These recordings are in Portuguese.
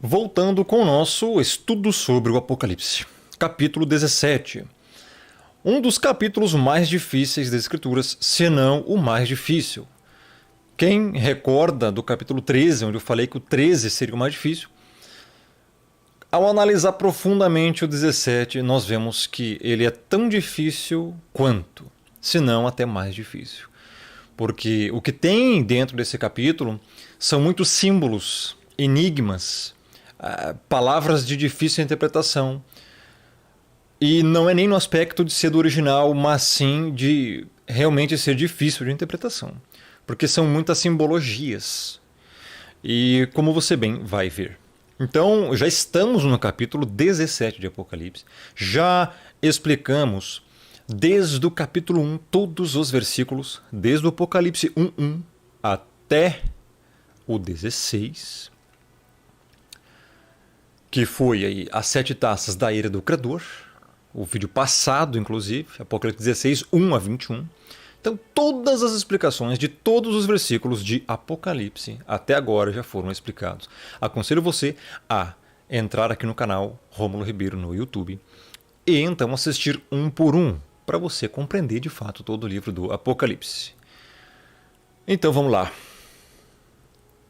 Voltando com o nosso estudo sobre o Apocalipse. Capítulo 17. Um dos capítulos mais difíceis das Escrituras, se não o mais difícil. Quem recorda do capítulo 13, onde eu falei que o 13 seria o mais difícil, ao analisar profundamente o 17, nós vemos que ele é tão difícil quanto, se não até mais difícil. Porque o que tem dentro desse capítulo são muitos símbolos, enigmas, palavras de difícil interpretação. E não é nem no aspecto de ser do original, mas sim de realmente ser difícil de interpretação. Porque são muitas simbologias. E como você bem vai ver. Então, já estamos no capítulo 17 de Apocalipse. Já explicamos desde o capítulo 1 todos os versículos, desde o Apocalipse 1:1 até o 16, que foi aí as 7 taças da ira do Criador, o vídeo passado, inclusive, Apocalipse 16, 1 a 21. Então, todas as explicações de todos os versículos de Apocalipse até agora já foram explicados. Aconselho você a entrar aqui no canal Rômulo Ribeiro no YouTube e então assistir um por um, para você compreender de fato todo o livro do Apocalipse. Então vamos lá.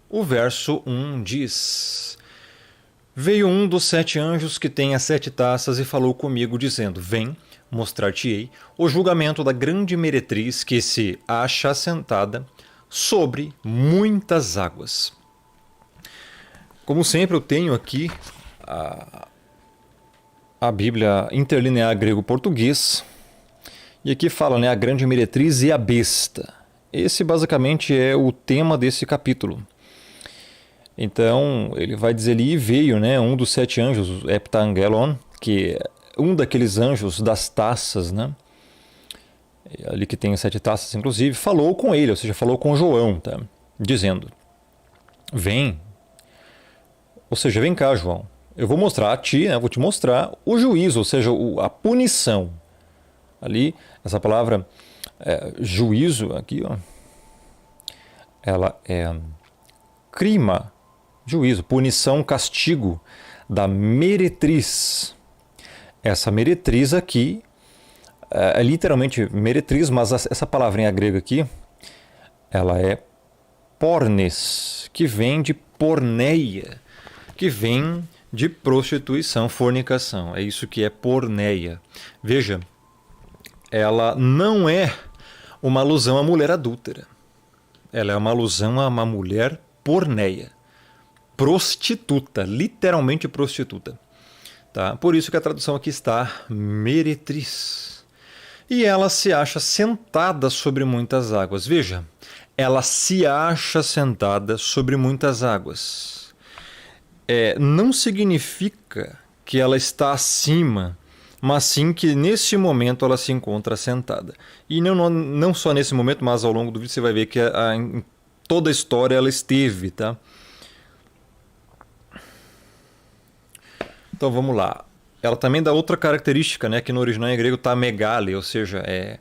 O verso 1 diz: Veio um dos 7 anjos que tem as 7 taças e falou comigo, dizendo: Vem, mostrar-te-ei o julgamento da grande meretriz que se acha assentada sobre muitas águas. Como sempre, eu tenho aqui a Bíblia interlinear grego-português. E aqui fala, né, a grande meretriz e a besta. Esse basicamente é o tema desse capítulo. Então, ele vai dizer ali, veio, né, um dos 7 anjos, Heptangelon, que é um daqueles anjos das taças, né? Ali que tem as 7 taças, inclusive, falou com ele, ou seja, falou com João, tá? Dizendo: Vem, ou seja, vem cá, João, eu vou mostrar a ti, né? Vou te mostrar o juízo, ou seja, a punição. Ali, essa palavra juízo, aqui, ó, ela é crima, juízo, punição, castigo da meretriz. Essa meretriz aqui é literalmente meretriz, mas essa palavrinha grega aqui, ela é pornes, que vem de porneia, que vem de prostituição, fornicação. É isso que é porneia. Veja, ela não é uma alusão à mulher adúltera. Ela é uma alusão a uma mulher porneia, prostituta, literalmente prostituta. Tá? Por isso que a tradução aqui está meretriz. E ela se acha sentada sobre muitas águas. Veja, ela se acha sentada sobre muitas águas. Não significa que ela está acima, mas sim que nesse momento ela se encontra sentada. E não só nesse momento, mas ao longo do vídeo você vai ver que em toda a história ela esteve, tá? Então vamos lá. Ela também dá outra característica, né, que no original em grego está megale, ou seja, é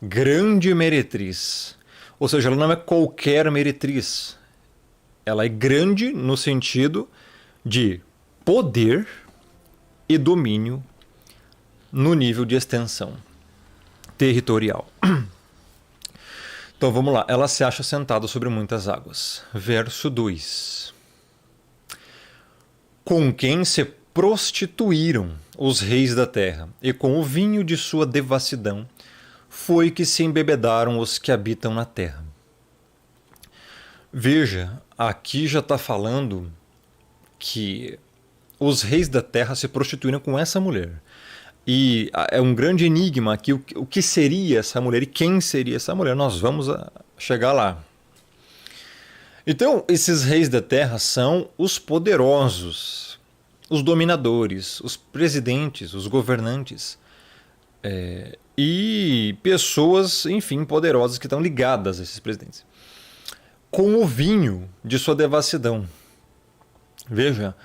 grande meretriz. Ou seja, ela não é qualquer meretriz. Ela é grande no sentido de poder e domínio no nível de extensão territorial. Então vamos lá. Ela se acha sentada sobre muitas águas. Verso 2. Com quem se prostituíram os reis da terra, e com o vinho de sua devassidão foi que se embebedaram os que habitam na terra. Veja, aqui já está falando que os reis da terra se prostituíram com essa mulher. E é um grande enigma aqui o que seria essa mulher e quem seria essa mulher. Nós vamos chegar lá. Então, esses reis da terra são os poderosos, os dominadores, os presidentes, os governantes e pessoas, enfim, poderosas que estão ligadas a esses presidentes. Com o vinho de sua devassidão. Veja,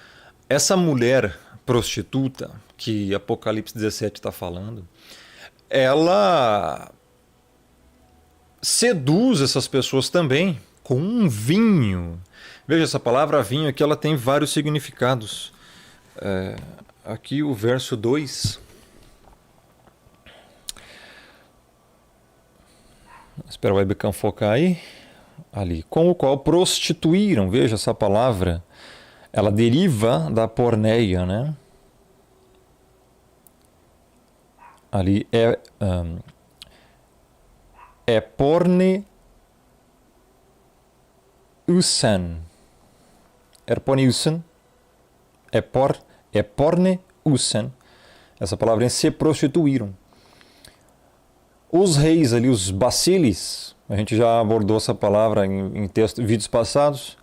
essa mulher prostituta que Apocalipse 17 está falando, ela seduz essas pessoas também com um vinho. Veja, essa palavra vinho aqui, ela tem vários significados. Aqui o verso 2. Espera o webcam focar aí. Ali. Com o qual prostituíram. Veja, essa palavra, ela deriva da porneia, né? Ali é porneusen. Porneusen. É porneusen. Essa palavra se prostituíram. Os reis ali, os basilis, a gente já abordou essa palavra em vídeos passados,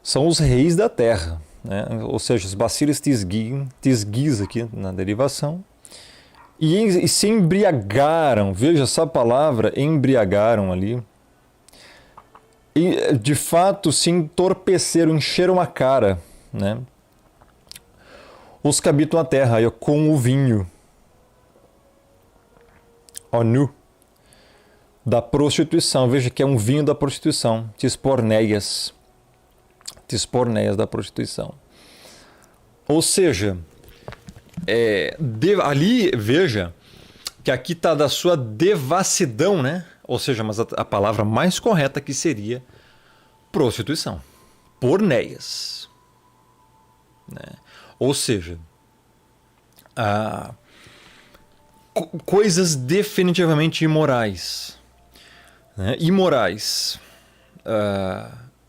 são os reis da terra, né? Ou seja, os basilis tisgis aqui na derivação, e se embriagaram. Veja essa palavra, embriagaram ali, e de fato se entorpeceram, encheram a cara, né? Os que habitam a terra aí, com o vinho, nu, da prostituição. Veja que é um vinho da prostituição, tisporneias da prostituição. Ou seja, ali, veja que aqui está da sua devassidão, né? Ou seja, mas a palavra mais correta que seria prostituição, porneias, né? Ou seja, coisas definitivamente imorais, né? Imorais.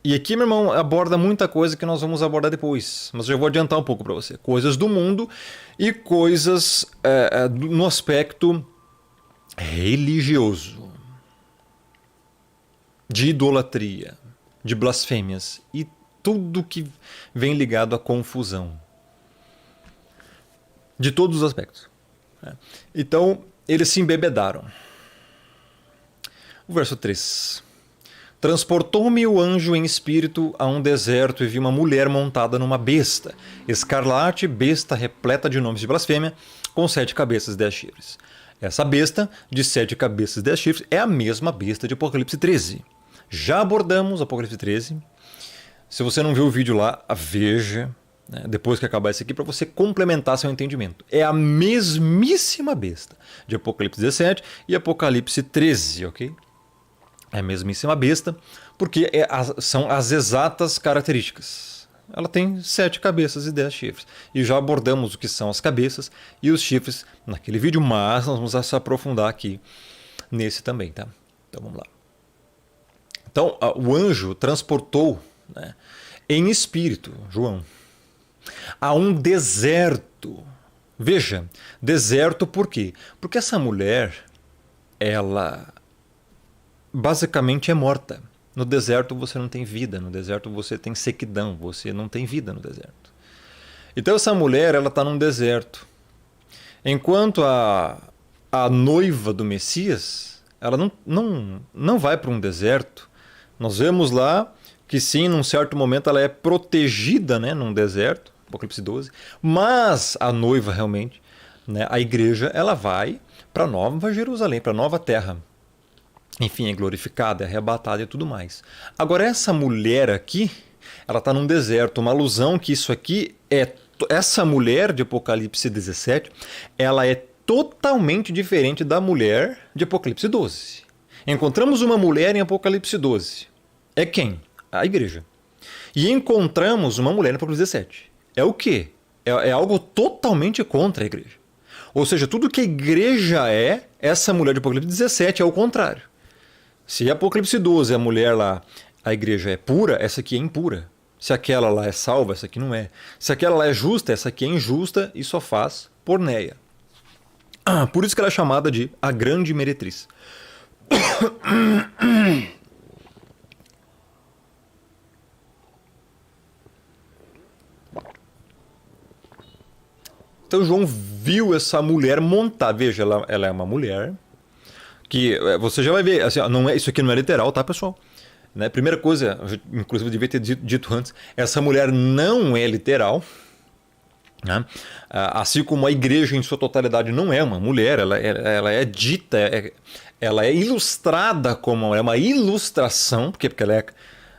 E aqui, meu irmão, aborda muita coisa que nós vamos abordar depois, mas eu já vou adiantar um pouco para você. Coisas do mundo e coisas no aspecto religioso, de idolatria, de blasfêmias e tudo que vem ligado à confusão, de todos os aspectos. Então, eles se embebedaram. O verso 3. Transportou-me o anjo em espírito a um deserto e vi uma mulher montada numa besta, escarlate, besta repleta de nomes de blasfêmia, com 7 cabeças e 10 chifres. Essa besta, de 7 cabeças e 10 chifres, é a mesma besta de Apocalipse 13. Já abordamos Apocalipse 13. Se você não viu o vídeo lá, veja, né, depois que acabar esse aqui, para você complementar seu entendimento. É a mesmíssima besta de Apocalipse 17 e Apocalipse 13, ok? É a mesmíssima besta, porque são as exatas características. Ela tem 7 cabeças e 10 chifres. E já abordamos o que são as cabeças e os chifres naquele vídeo, mas nós vamos se aprofundar aqui nesse também, tá? Então vamos lá. Então, o anjo transportou, né, em espírito, João, a um deserto. Veja, deserto por quê? Porque essa mulher, ela basicamente é morta. No deserto você não tem vida, no deserto você tem sequidão, você não tem vida no deserto. Então essa mulher, ela está num deserto. Enquanto a noiva do Messias, ela não vai para um deserto. Nós vemos lá que sim, num certo momento ela é protegida, né, num deserto, Apocalipse 12, mas a noiva realmente, né, a igreja, ela vai para Nova Jerusalém, para a nova terra. Enfim, é glorificada, é arrebatada e tudo mais. Agora essa mulher aqui, ela está num deserto, uma alusão que isso aqui essa mulher de Apocalipse 17, ela é totalmente diferente da mulher de Apocalipse 12. Encontramos uma mulher em Apocalipse 12. É quem? A igreja. E encontramos uma mulher em Apocalipse 17. É o quê? É algo totalmente contra a igreja. Ou seja, tudo que a igreja essa mulher de Apocalipse 17 é o contrário. Se Apocalipse 12, a mulher lá, a igreja é pura, essa aqui é impura. Se aquela lá é salva, essa aqui não é. Se aquela lá é justa, essa aqui é injusta e só faz porneia. Por isso que ela é chamada de a grande meretriz. Então João viu essa mulher montar. Veja, ela é uma mulher que você já vai ver. Assim, isso aqui não é literal, tá, pessoal? Né? Primeira coisa, inclusive eu devia ter dito antes, essa mulher não é literal. Né? Assim como a igreja em sua totalidade não é uma mulher, ela é dita, ela é ilustrada como é uma ilustração, porque ela é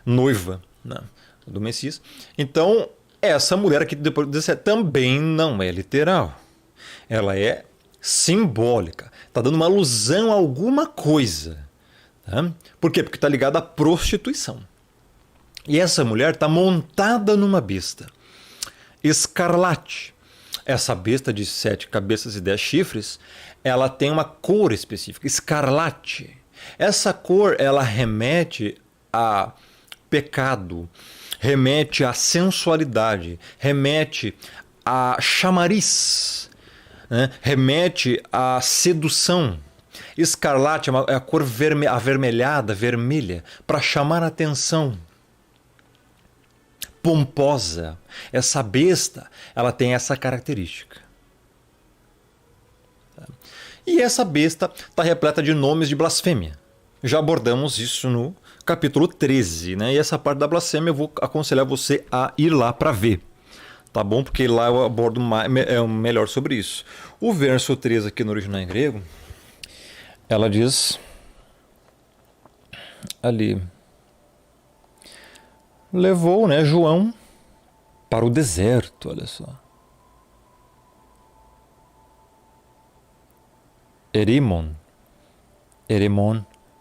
noiva, né, do Messias. Então, essa mulher aqui depois do 17 também não é literal. Ela é simbólica. Está dando uma alusão a alguma coisa. Tá? Por quê? Porque está ligada à prostituição. E essa mulher está montada numa besta escarlate. Essa besta de 7 cabeças e 10 chifres, ela tem uma cor específica, escarlate. Essa cor, ela remete a pecado, remete à sensualidade, remete a chamariz, né? Remete à sedução. Escarlate é a cor avermelhada, vermelha, para chamar a atenção. Pomposa. Essa besta, ela tem essa característica. E essa besta está repleta de nomes de blasfêmia. Já abordamos isso no capítulo 13, né? E essa parte da blasfêmia eu vou aconselhar você a ir lá para ver. Tá bom? Porque lá eu abordo melhor sobre isso. O verso 13 aqui no original em grego, ela diz ali: levou, né, João para o deserto, olha só. Erimon,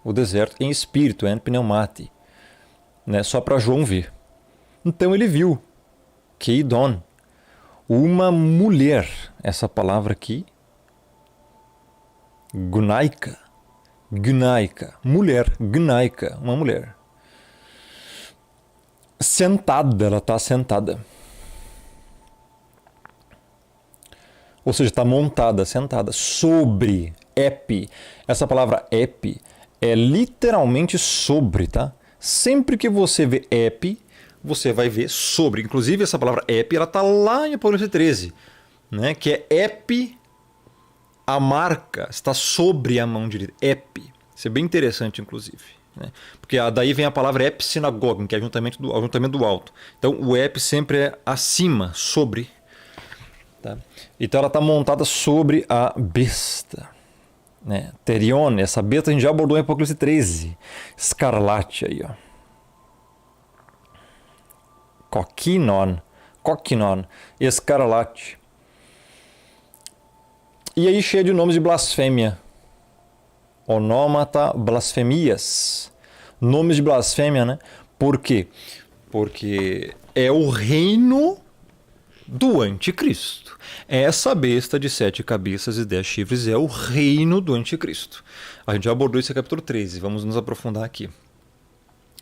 o deserto, em espírito, en pneumati, né, só para João ver. Então ele viu Keidon, uma mulher, essa palavra aqui, gnaica, mulher, gnaica, uma mulher. Sentada, ela está sentada. Ou seja, está montada, sentada, sobre, epi. Essa palavra epi é literalmente sobre, tá? Sempre que você vê epi, você vai ver sobre. Inclusive, essa palavra epi, ela está lá em Apocalipse 13, né? Que é epi, a marca, está sobre a mão direita. Epi. Isso é bem interessante, inclusive. Né? Porque daí vem a palavra epsinagogon, que é ajuntamento do alto. Então, o epi sempre é acima, sobre. Tá? Então ela está montada sobre a besta, né? Terion, essa besta a gente já abordou em Apocalipse 13. Escarlate aí, ó. Kokinon, escarlate. E aí cheia de nomes de blasfêmia. Onômata blasfemias. Nomes de blasfêmia, né? Por quê? Porque é o reino do anticristo. Essa besta de 7 cabeças e 10 chifres é o reino do anticristo. A gente já abordou isso no capítulo 13, vamos nos aprofundar aqui.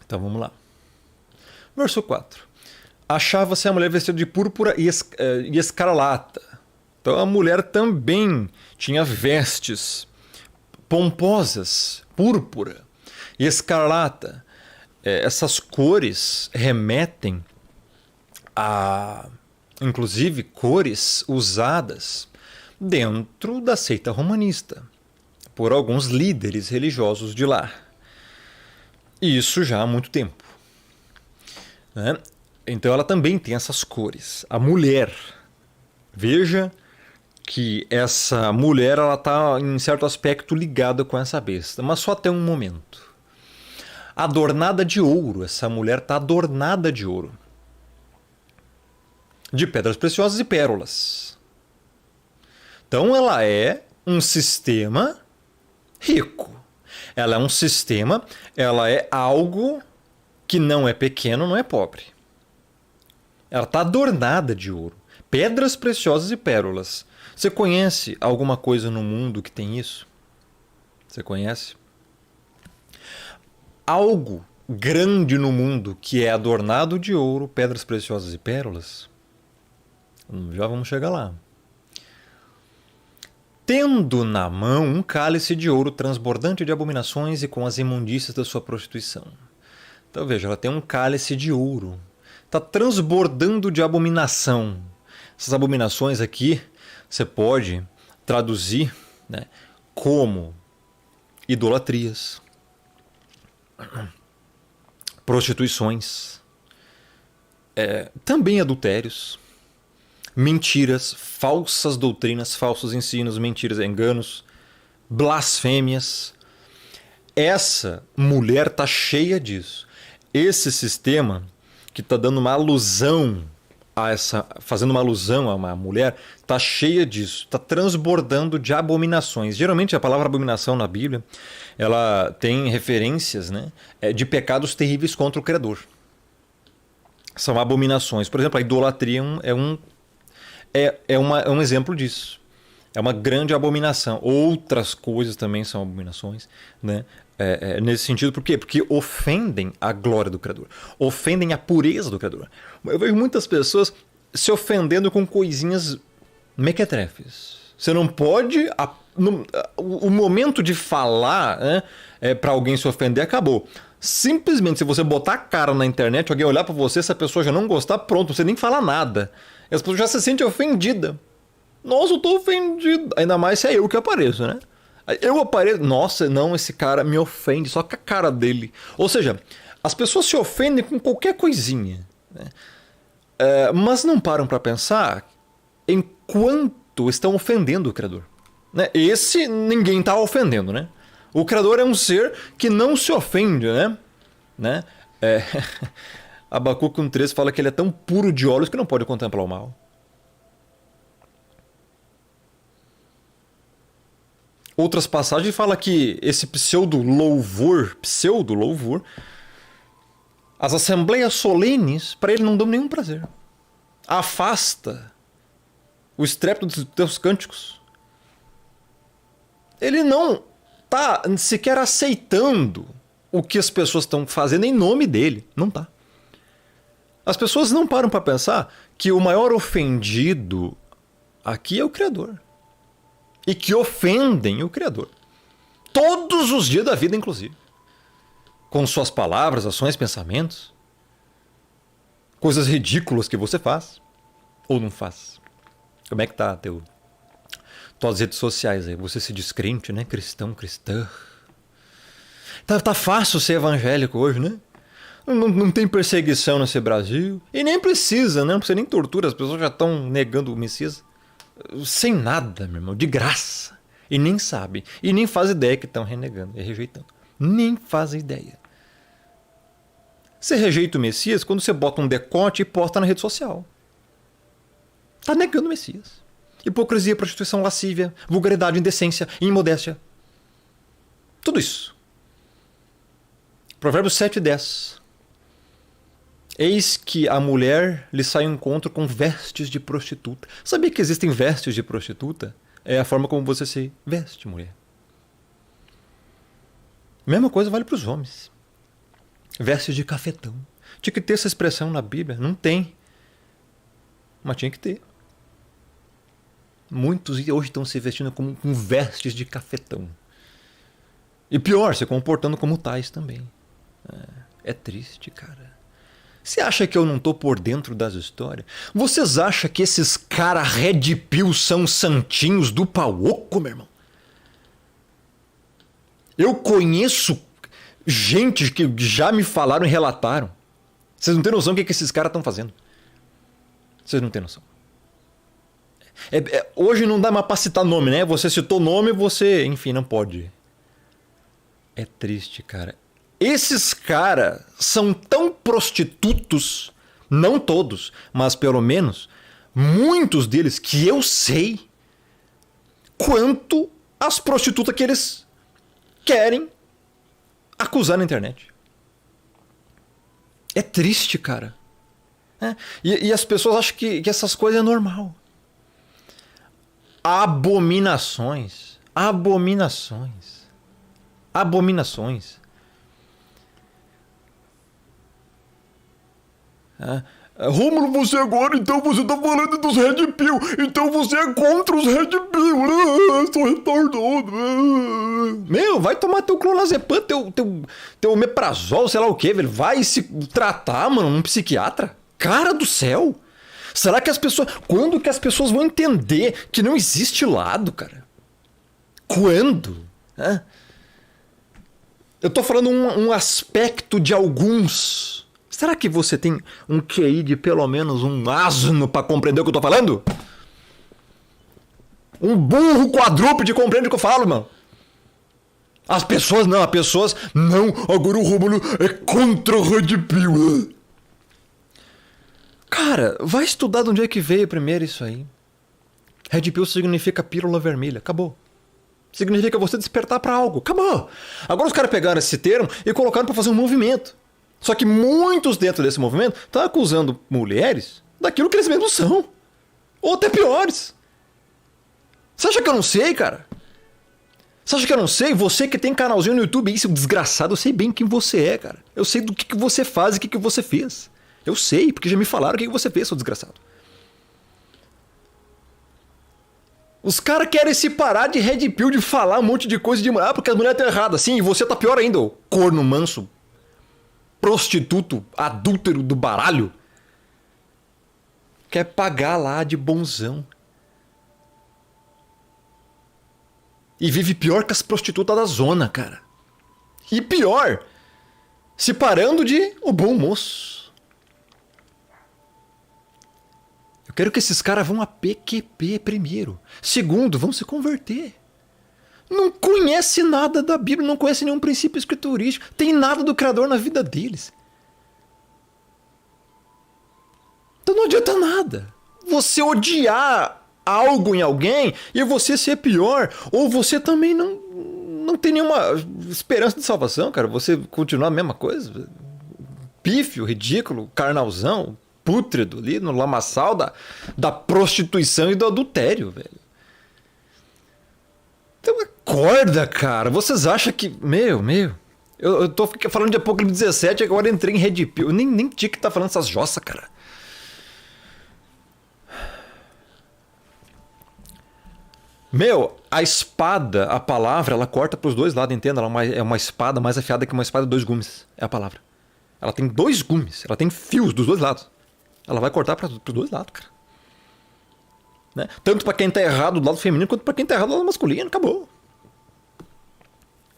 Então vamos lá. Verso 4. Achava-se a mulher vestida de púrpura e escarlata. Então a mulher também tinha vestes pomposas, púrpura e escarlata. Essas cores remetem a, inclusive, cores usadas dentro da seita romanista por alguns líderes religiosos de lá. E isso já há muito tempo, né? Então ela também tem essas cores. A mulher, veja que essa mulher ela está em certo aspecto ligada com essa besta, mas só até um momento. Adornada de ouro, essa mulher está adornada de ouro, de pedras preciosas e pérolas. Então ela é um sistema rico. Ela é um sistema, ela é algo que não é pequeno, não é pobre. Ela está adornada de ouro, pedras preciosas e pérolas. Você conhece alguma coisa no mundo que tem isso? Você conhece? Algo grande no mundo que é adornado de ouro, pedras preciosas e pérolas? Já vamos chegar lá. Tendo na mão um cálice de ouro transbordante de abominações e com as imundícias da sua prostituição. Então veja, ela tem um cálice de ouro. Está transbordando de abominação. Essas abominações aqui você pode traduzir, né, como idolatrias, prostituições, também adultérios, mentiras, falsas doutrinas, falsos ensinos, mentiras, enganos, blasfêmias. Essa mulher está cheia disso. Esse sistema que está dando uma alusão a essa, fazendo uma alusão a uma mulher, está cheia disso, está transbordando de abominações. Geralmente a palavra abominação na Bíblia, ela tem referências, né, de pecados terríveis contra o Criador. São abominações. Por exemplo, a idolatria é um exemplo disso. É uma grande abominação. Outras coisas também são abominações, né? Nesse sentido, por quê? Porque ofendem a glória do Criador, ofendem a pureza do Criador. Eu vejo muitas pessoas se ofendendo com coisinhas mequetrefes. Você não pode... O momento de falar, né, para alguém se ofender acabou. Simplesmente, se você botar a cara na internet, alguém olhar para você, se a pessoa já não gostar, pronto, você nem fala nada. E as pessoas já se sentem ofendidas. Nossa, eu tô ofendido. Ainda mais se é eu que apareço, né? Eu apareço... Nossa, não, esse cara me ofende só com a cara dele. Ou seja, as pessoas se ofendem com qualquer coisinha, né? Mas não param para pensar enquanto estão ofendendo o Criador, né? Esse ninguém tá ofendendo, né? O Criador é um ser que não se ofende, né? Abacuque 1,3 fala que ele é tão puro de olhos que não pode contemplar o mal. Outras passagens falam que esse pseudo-louvor, as assembleias solenes, para ele não dão nenhum prazer. Afasta o estrépito dos teus cânticos. Ele não está sequer aceitando o que as pessoas estão fazendo em nome dele. Não está. As pessoas não param para pensar que o maior ofendido aqui é o Criador. E que ofendem o Criador. Todos os dias da vida, inclusive. Com suas palavras, ações, pensamentos. Coisas ridículas que você faz. Ou não faz. Como é que tá tuas redes sociais aí? Você se diz crente, né? Cristão, cristã. Tá fácil ser evangélico hoje, né? Não tem perseguição nesse Brasil. E nem precisa, né? Não precisa nem tortura. As pessoas já estão negando o Messias. Sem nada, meu irmão, de graça. E nem sabem. E nem fazem ideia que estão renegando e rejeitando. Nem fazem ideia. Você rejeita o Messias quando você bota um decote e posta na rede social. Está negando o Messias. Hipocrisia, prostituição, lascívia, vulgaridade, indecência, imodéstia. Tudo isso. Provérbios 7:10. Eis que a mulher lhe sai ao encontro com vestes de prostituta. Sabia que existem vestes de prostituta? É a forma como você se veste, mulher. Mesma coisa vale para os homens. Vestes de cafetão. Tinha que ter essa expressão na Bíblia. Não tem. Mas tinha que ter. Muitos hoje estão se vestindo com vestes de cafetão. E pior, se comportando como tais também. É triste, cara. Você acha que eu não tô por dentro das histórias? Vocês acham que esses cara Red Pill são santinhos do pau oco, meu irmão? Eu conheço gente que já me falaram e relataram. Vocês não têm noção do que esses caras estão fazendo. Vocês não têm noção. Hoje não dá mais pra citar nome, né? Você citou nome, você, enfim, não pode. É triste, cara. Esses caras são tão prostitutos, não todos, mas pelo menos muitos deles que eu sei, quanto as prostitutas que eles querem acusar na internet. É triste, cara. E as pessoas acham que essas coisas é normal. Abominações. Rômulo, você agora, então você tá falando dos Red Pill, então você é contra os Red Pill, né? Sou retardado. Meu, vai tomar teu clonazepam, teu omeprazol, sei lá o que, velho. Vai se tratar, mano, num psiquiatra. Cara do céu. Será que as pessoas... Quando que as pessoas vão entender que não existe lado, cara? Quando? Eu tô falando um aspecto de alguns... Será que você tem um QI de pelo menos um asno para compreender o que eu tô falando? Um burro quadrúpede compreende o que eu falo, mano. As pessoas não, agora o Rômulo é contra o Red Pill. Cara, vai estudar de onde é que veio primeiro isso aí. Red Pill significa pílula vermelha. Acabou. Significa você despertar pra algo. Acabou. Agora os caras pegaram esse termo e colocaram pra fazer um movimento. Só que muitos dentro desse movimento estão acusando mulheres daquilo que eles mesmos são. Ou até piores. Você acha que eu não sei, cara? Você acha que eu não sei? Você que tem canalzinho no YouTube, isso, desgraçado, eu sei bem quem você é, cara. Eu sei do que você faz e o que você fez. Eu sei, porque já me falaram o que você fez, seu desgraçado. Os caras querem se parar de red pill, de falar um monte de coisa de mulher, porque as mulheres estão erradas. Sim, e você tá pior ainda, ô corno manso. Prostituto, adúltero do baralho. Quer pagar lá de bonzão. E vive pior que as prostitutas da zona, cara. E pior, se parando de o bom moço. Eu quero que esses caras vão a PQP primeiro. Segundo, vão se converter. Não conhece nada da Bíblia, não conhece nenhum princípio escriturístico. Tem nada do Criador na vida deles. Então não adianta nada. Você odiar algo em alguém e você ser pior. Ou você também não tem nenhuma esperança de salvação, cara. Você continuar a mesma coisa. Pífio, ridículo, carnalzão, pútrido ali no lamaçal da prostituição e do adultério, velho. Então acorda, cara. Vocês acham que... Meu. Eu tô falando de Apocalipse 17 e agora entrei em Red Pill. Eu nem tinha que estar falando essas jossas, cara. Meu, a espada, a palavra, ela corta pros dois lados, entenda? Ela é uma espada mais afiada que uma espada de 2 gumes. É a palavra. Ela tem 2 gumes, ela tem fios dos 2 lados. Ela vai cortar pros 2 lados, cara. Né? Tanto pra quem tá errado do lado feminino, quanto pra quem tá errado do lado masculino. Acabou.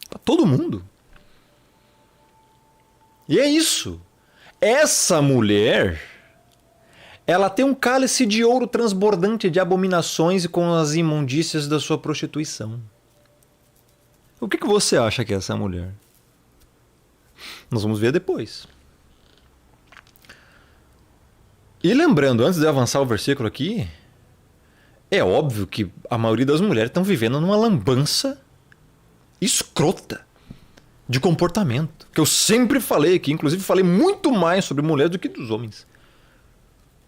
Pra todo mundo. E é isso. Essa mulher... ela tem um cálice de ouro transbordante de abominações e com as imundícias da sua prostituição. O que você acha que é essa mulher? Nós vamos ver depois. E lembrando, antes de avançar o versículo aqui, é óbvio que a maioria das mulheres estão vivendo numa lambança escrota de comportamento. Que eu sempre falei aqui, inclusive falei muito mais sobre mulheres do que dos homens.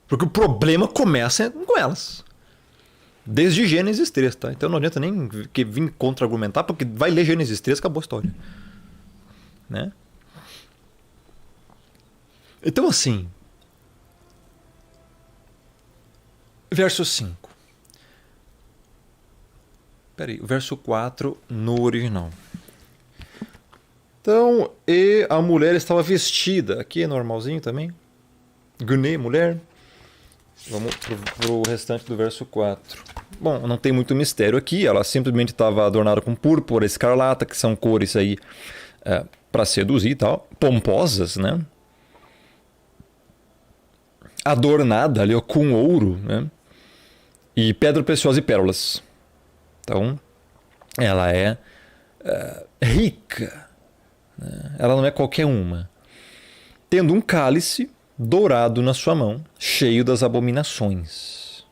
Porque o problema começa com elas. Desde Gênesis 3, tá? Então não adianta nem vir contra-argumentar, porque vai ler Gênesis 3, acabou a história. Né? Então assim... verso 5. Peraí, o verso 4 no original. Então, e a mulher estava vestida. Aqui é normalzinho também. Gunê, mulher. Vamos pro restante do verso 4. Bom, não tem muito mistério aqui. Ela simplesmente estava adornada com púrpura, escarlata, que são cores aí para seduzir e tal. Pomposas, né? Adornada ali ó, com ouro, né? E pedra preciosa e pérolas. Então, ela é rica. Né? Ela não é qualquer uma. Tendo um cálice dourado na sua mão, cheio das abominações.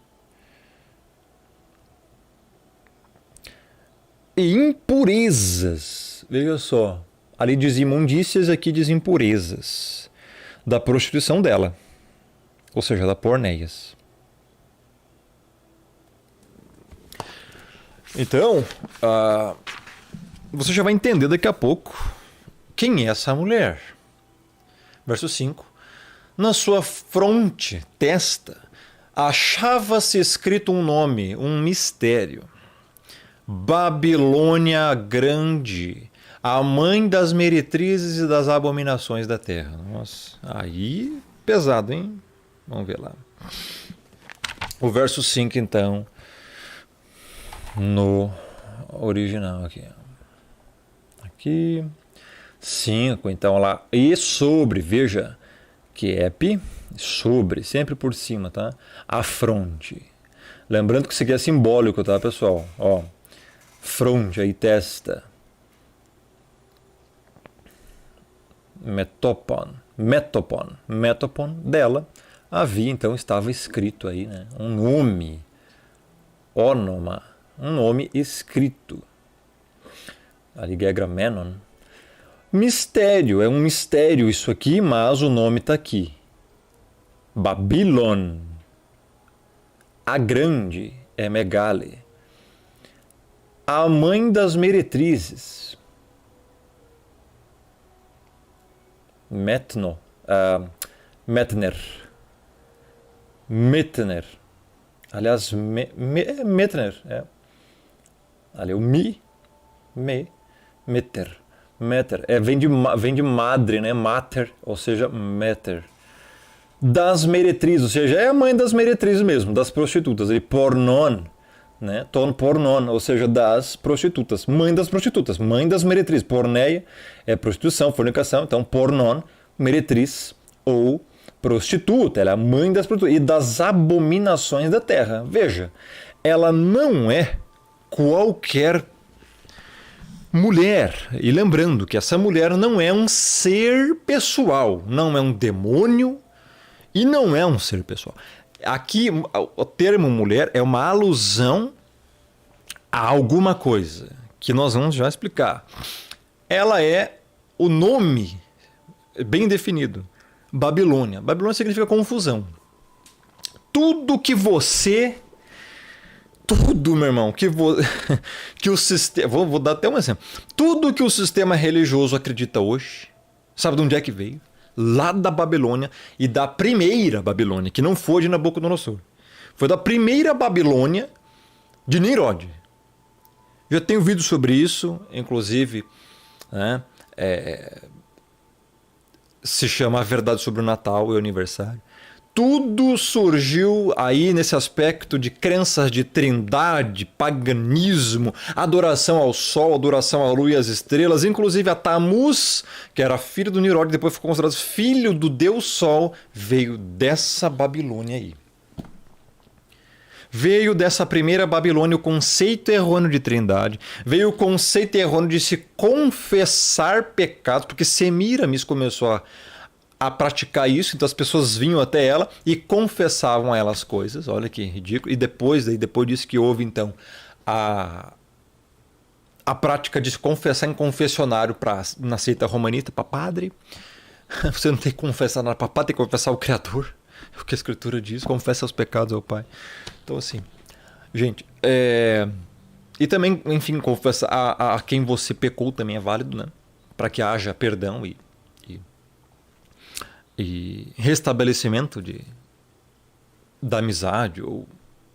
E impurezas. Veja só. Ali diz imundícias, aqui diz impurezas. Da prostituição dela. Ou seja, da porneias. Então, você já vai entender daqui a pouco quem é essa mulher. Verso 5. Na sua fronte, testa, achava-se escrito um nome, um mistério. Babilônia Grande, a mãe das meretrizes e das abominações da terra. Nossa, aí pesado, hein? Vamos ver lá. O verso 5, então, no original aqui. Aqui, 5, então lá. E sobre, veja, Kiep, sobre, sempre por cima, tá? A fronte. Lembrando que isso aqui é simbólico, tá, pessoal? Ó, fronte, aí testa. Metopon dela, havia, então, estava escrito aí, né? Um nome, ônoma, um nome escrito. Ali, Gegramenon. Mistério, é um mistério isso aqui, mas o nome está aqui. Babilon. A grande é Megale. A mãe das meretrizes. Metno. Metner. Metner. Aliás, Metner. É. Ali, o meter. Meter. Vem de madre, né? Mater, ou seja, meter. Das meretrizes, ou seja, é a mãe das meretrizes mesmo, das prostitutas. Ali, pornon, né? Ton pornon, ou seja, das prostitutas. Mãe das prostitutas, mãe das meretrizes. Porneia é prostituição, fornicação. Então, pornon, meretriz ou prostituta. Ela é a mãe das prostitutas e das abominações da terra. Veja, ela não é qualquer mulher. E lembrando que essa mulher não é um ser pessoal, não é um demônio e não é um ser pessoal. Aqui, o termo mulher é uma alusão a alguma coisa que nós vamos já explicar. Ela é o nome bem definido. Babilônia. Babilônia significa confusão. Tudo que você... Tudo, meu irmão, que o sistema... Vou dar até um exemplo. Tudo que o sistema religioso acredita hoje, sabe de onde é que veio? Lá da Babilônia e da primeira Babilônia, que não foi de Nabucodonosor. Foi da primeira Babilônia de Nimrod. Já tenho vídeo sobre isso, inclusive, né, se chama A Verdade sobre o Natal e o Aniversário. Tudo surgiu aí nesse aspecto de crenças de trindade, paganismo, adoração ao sol, adoração à lua e às estrelas, inclusive a Tammuz, que era filho do Nimrod, depois foi considerado filho do Deus Sol, veio dessa Babilônia aí. Veio dessa primeira Babilônia o conceito errôneo de trindade, veio o conceito errôneo de se confessar pecados, porque Semiramis começou a praticar isso, então as pessoas vinham até ela e confessavam a ela as coisas, olha que ridículo, e depois disso que houve então a prática de se confessar em confessionário na seita romanita para padre. Você não tem que confessar nada para padre, tem que confessar o Criador, é o que a Escritura diz, confessa os pecados ao Pai. Então assim, gente, e também, enfim, confessar a quem você pecou também é válido, né? Para que haja perdão e restabelecimento da amizade, ou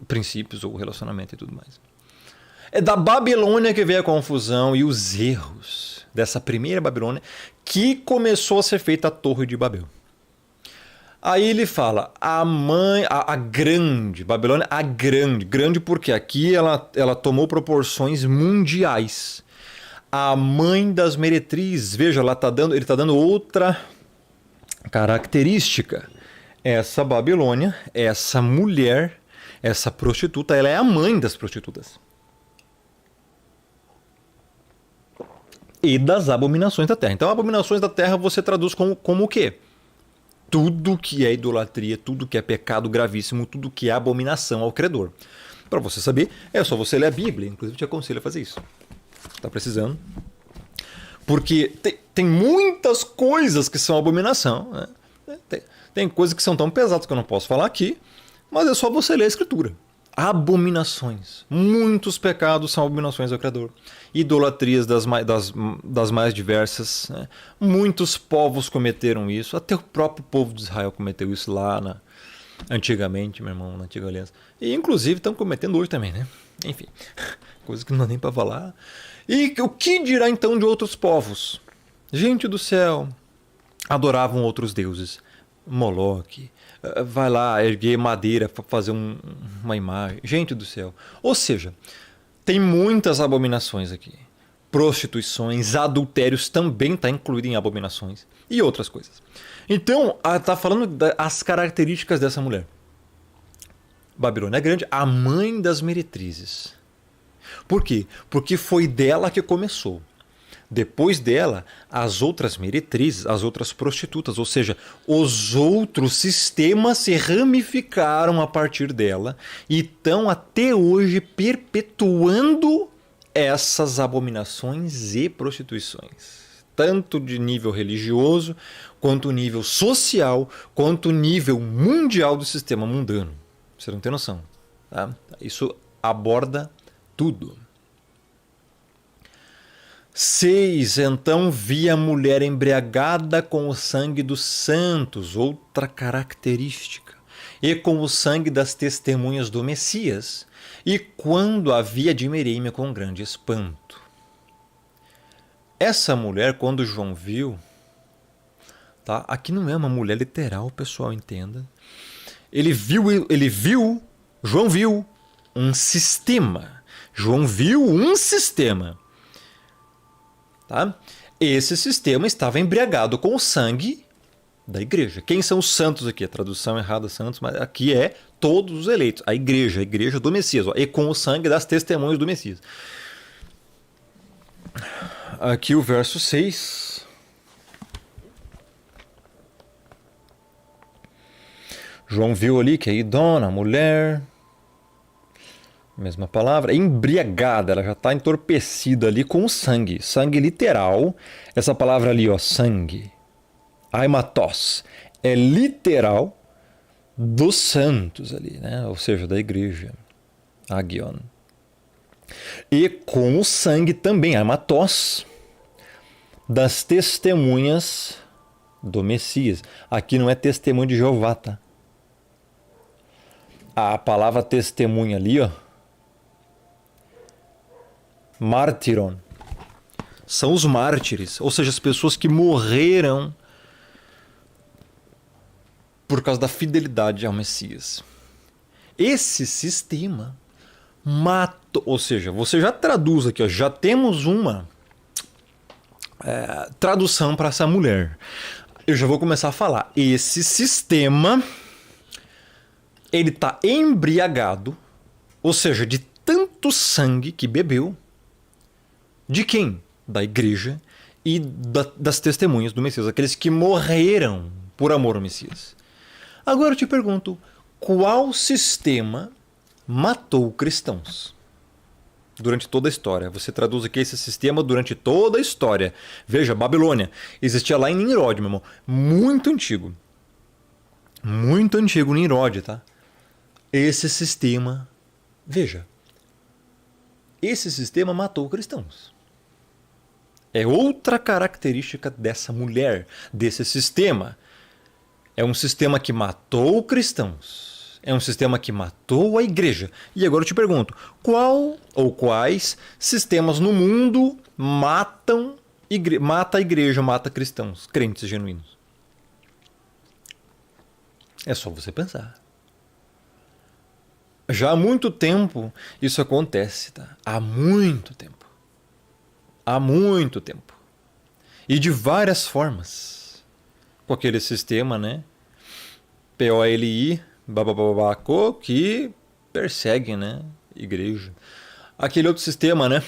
princípios, ou relacionamento e tudo mais. É da Babilônia que veio a confusão e os erros dessa primeira Babilônia que começou a ser feita a Torre de Babel. Aí ele fala, a grande, Babilônia, a grande porque aqui ela tomou proporções mundiais. A mãe das meretrizes, veja, ele está dando outra característica. Essa Babilônia, essa mulher, essa prostituta, ela é a mãe das prostitutas. E das abominações da terra. Então, abominações da terra você traduz como o quê? Tudo que é idolatria, tudo que é pecado gravíssimo, tudo que é abominação ao Criador. Para você saber, é só você ler a Bíblia. Inclusive, te aconselho a fazer isso. Tá precisando? Porque tem muitas coisas que são abominação. Né? Tem coisas que são tão pesadas que eu não posso falar aqui, mas é só você ler a Escritura. Abominações. Muitos pecados são abominações ao Criador. Idolatrias das mais diversas. Né? Muitos povos cometeram isso. Até o próprio povo de Israel cometeu isso lá antigamente, meu irmão, na antiga aliança. E inclusive estão cometendo hoje também, né? Enfim, coisa que não dá nem para falar. E o que dirá então de outros povos? Gente do céu, adoravam outros deuses. Moloque, vai lá erguer madeira para fazer uma imagem. Gente do céu. Ou seja, tem muitas abominações aqui. Prostituições, adultérios também está incluído em abominações. E outras coisas. Então, está falando das características dessa mulher. Babilônia é grande, a mãe das meretrizes. Por quê? Porque foi dela que começou. Depois dela, as outras meretrizes, as outras prostitutas, ou seja, os outros sistemas se ramificaram a partir dela e estão até hoje perpetuando essas abominações e prostituições. Tanto de nível religioso, quanto nível social, quanto nível mundial do sistema mundano. Você não tem noção. Tá? Isso aborda tudo. 6. Então vi a mulher embriagada com o sangue dos santos, outra característica, e com o sangue das testemunhas do Messias, e quando a vi admirei-me com grande espanto. Essa mulher, quando João viu, tá? Aqui não é uma mulher literal, pessoal, entenda. João viu um sistema. João viu um sistema. Tá? Esse sistema estava embriagado com o sangue da igreja. Quem são os santos aqui? A tradução errada, santos, mas aqui é todos os eleitos. A igreja do Messias. Ó, e com o sangue das testemunhas do Messias. Aqui o verso 6. João viu ali que a idona, a mulher, mesma palavra, embriagada, ela já está entorpecida ali com o sangue. Sangue literal. Essa palavra ali, ó, sangue, aimatos, é literal dos santos ali, né? Ou seja, da igreja, agion. E com o sangue também, aimatos, das testemunhas do Messias. Aqui não é testemunho de Jeová, tá? A palavra testemunha ali, ó, mártiron, são os mártires, ou seja, as pessoas que morreram por causa da fidelidade ao Messias. Esse sistema matou, ou seja, você já traduz aqui, ó, já temos uma tradução para essa mulher. Eu já vou começar a falar. Esse sistema, ele está embriagado, ou seja, de tanto sangue que bebeu. De quem? Da igreja e das testemunhas do Messias, aqueles que morreram por amor ao Messias. Agora eu te pergunto, qual sistema matou cristãos durante toda a história? Você traduz aqui esse sistema durante toda a história. Veja, Babilônia existia lá em Nimrod, meu irmão, muito antigo. Muito antigo Nimrod, tá? Esse sistema, veja, esse sistema matou cristãos. É outra característica dessa mulher, desse sistema. É um sistema que matou cristãos. É um sistema que matou a igreja. E agora eu te pergunto, qual ou quais sistemas no mundo mata a igreja, mata cristãos, crentes genuínos? É só você pensar. Já há muito tempo isso acontece, tá? Há muito tempo. Há muito tempo. E de várias formas. Com aquele sistema, né? POLI, babababaco, que persegue, né? Igreja. Aquele outro sistema, né?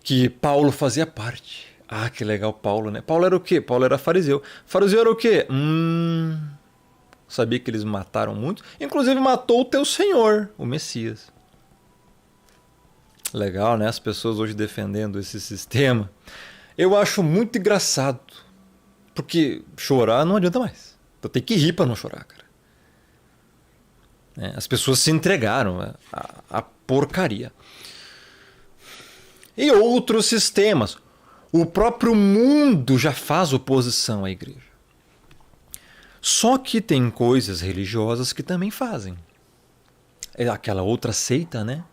Que Paulo fazia parte. Ah, que legal, Paulo, né? Paulo era o quê? Paulo era fariseu. Fariseu era o quê? Sabia que eles mataram muito. Inclusive matou o teu Senhor, o Messias. Legal, né? As pessoas hoje defendendo esse sistema. Eu acho muito engraçado. Porque chorar não adianta mais. Então tem que rir para não chorar, cara. As pessoas se entregaram à porcaria. E outros sistemas. O próprio mundo já faz oposição à igreja. Só que tem coisas religiosas que também fazem. É aquela outra seita, né?